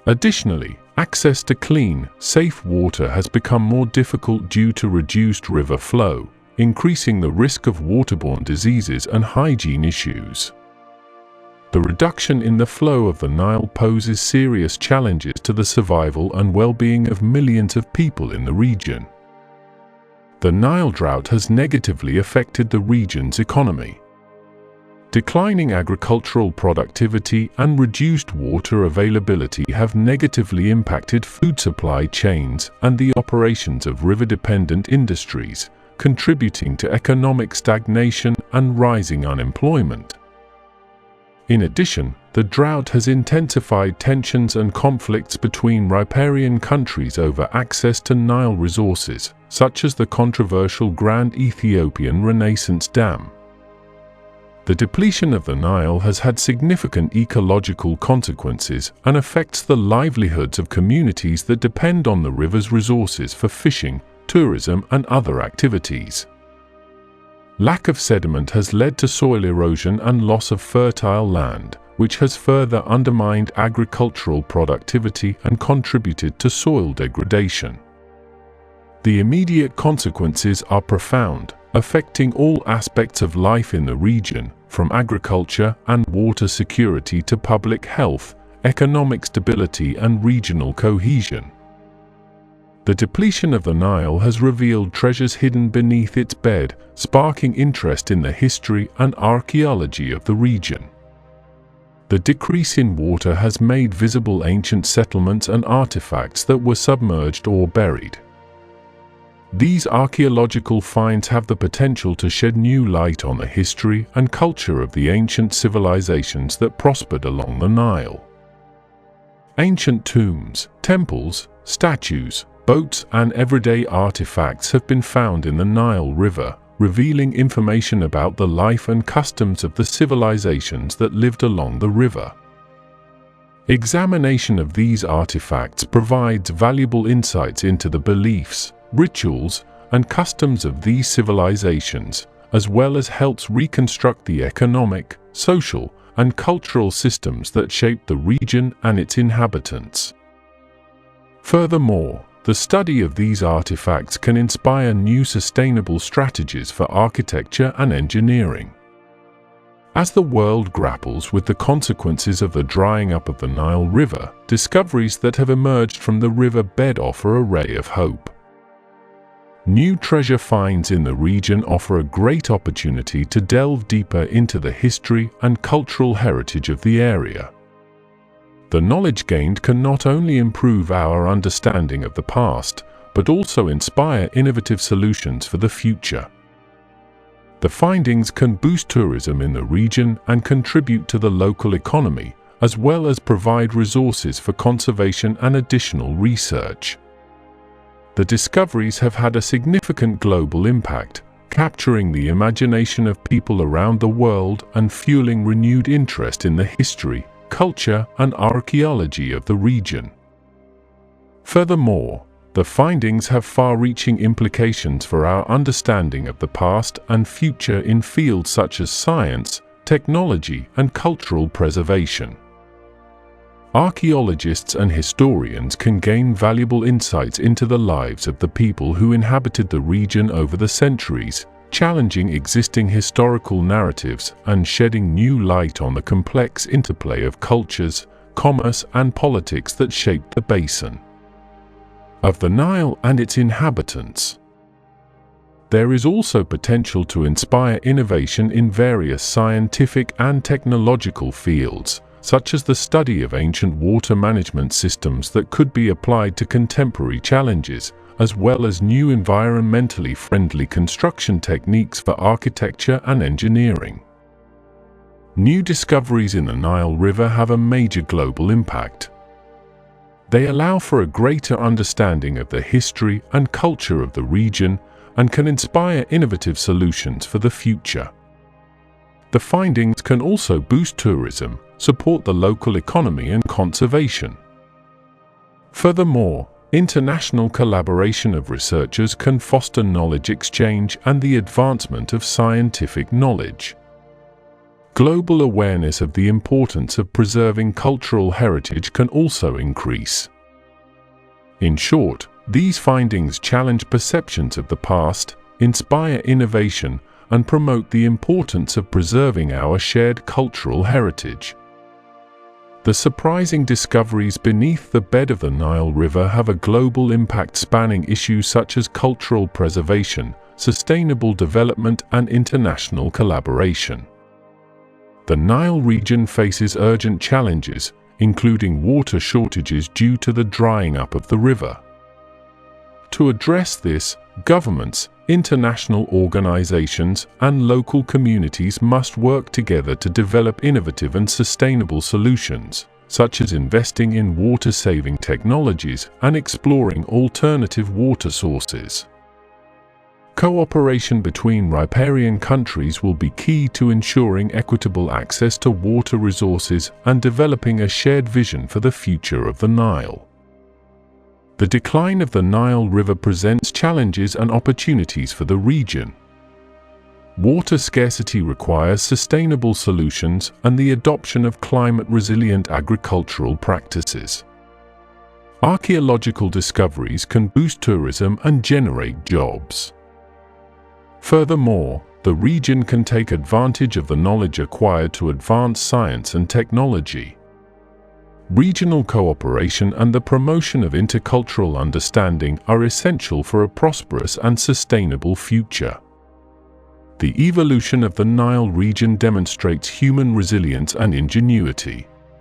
Additionally, access to clean, safe water has become more difficult due to reduced river flow, increasing the risk of waterborne diseases and hygiene issues. The reduction in the flow of the Nile poses serious challenges to the survival and well-being of millions of people in the region. The Nile drought has negatively affected the region's economy. Declining agricultural productivity and reduced water availability have negatively impacted food supply chains and the operations of river-dependent industries, contributing to economic stagnation and rising unemployment. In addition, the drought has intensified tensions and conflicts between riparian countries over access to Nile resources, such as the controversial Grand Ethiopian Renaissance Dam. The depletion of the Nile has had significant ecological consequences and affects the livelihoods of communities that depend on the river's resources for fishing, tourism, and other activities. Lack of sediment has led to soil erosion and loss of fertile land, which has further undermined agricultural productivity and contributed to soil degradation. The immediate consequences are profound, affecting all aspects of life in the region, from agriculture and water security to public health, economic stability, and regional cohesion. The depletion of the Nile has revealed treasures hidden beneath its bed, sparking interest in the history and archaeology of the region. The decrease in water has made visible ancient settlements and artifacts that were submerged or buried. These archaeological finds have the potential to shed new light on the history and culture of the ancient civilizations that prospered along the Nile. Ancient tombs, temples, statues, boats, and everyday artifacts have been found in the Nile River, revealing information about the life and customs of the civilizations that lived along the river. Examination of these artifacts provides valuable insights into the beliefs, rituals, and customs of these civilizations, as well as helps reconstruct the economic, social, and cultural systems that shaped the region and its inhabitants. Furthermore, the study of these artifacts can inspire new sustainable strategies for architecture and engineering. As the world grapples with the consequences of the drying up of the Nile River, discoveries that have emerged from the river bed offer a ray of hope. New treasure finds in the region offer a great opportunity to delve deeper into the history and cultural heritage of the area. The knowledge gained can not only improve our understanding of the past, but also inspire innovative solutions for the future. The findings can boost tourism in the region and contribute to the local economy, as well as provide resources for conservation and additional research. The discoveries have had a significant global impact, capturing the imagination of people around the world and fueling renewed interest in the history, culture, and archaeology of the region. Furthermore, the findings have far-reaching implications for our understanding of the past and future in fields such as science, technology, and cultural preservation. Archaeologists and historians can gain valuable insights into the lives of the people who inhabited the region over the centuries, challenging existing historical narratives and shedding new light on the complex interplay of cultures, commerce, and politics that shaped the basin of the Nile and its inhabitants. There is also potential to inspire innovation in various scientific and technological fields, such as the study of ancient water management systems that could be applied to contemporary challenges, as well as new environmentally friendly construction techniques for architecture and engineering. New discoveries in the Nile River have a major global impact. They allow for a greater understanding of the history and culture of the region and can inspire innovative solutions for the future. The findings can also boost tourism, support the local economy and conservation. Furthermore, international collaboration of researchers can foster knowledge exchange and the advancement of scientific knowledge. Global awareness of the importance of preserving cultural heritage can also increase. In short, these findings challenge perceptions of the past, inspire innovation, and promote the importance of preserving our shared cultural heritage. The surprising discoveries beneath the bed of the Nile River have a global impact spanning issues such as cultural preservation, sustainable development, and international collaboration. The Nile region faces urgent challenges, including water shortages due to the drying up of the river. To address this, governments, international organizations, and local communities must work together to develop innovative and sustainable solutions, such as investing in water-saving technologies and exploring alternative water sources. Cooperation between riparian countries will be key to ensuring equitable access to water resources and developing a shared vision for the future of the Nile. The decline of the Nile River presents challenges and opportunities for the region. Water scarcity requires sustainable solutions and the adoption of climate-resilient agricultural practices. Archaeological discoveries can boost tourism and generate jobs. Furthermore, the region can take advantage of the knowledge acquired to advance science and technology. Regional cooperation and the promotion of intercultural understanding are essential for a prosperous and sustainable future. The evolution of the Nile region demonstrates human resilience and ingenuity.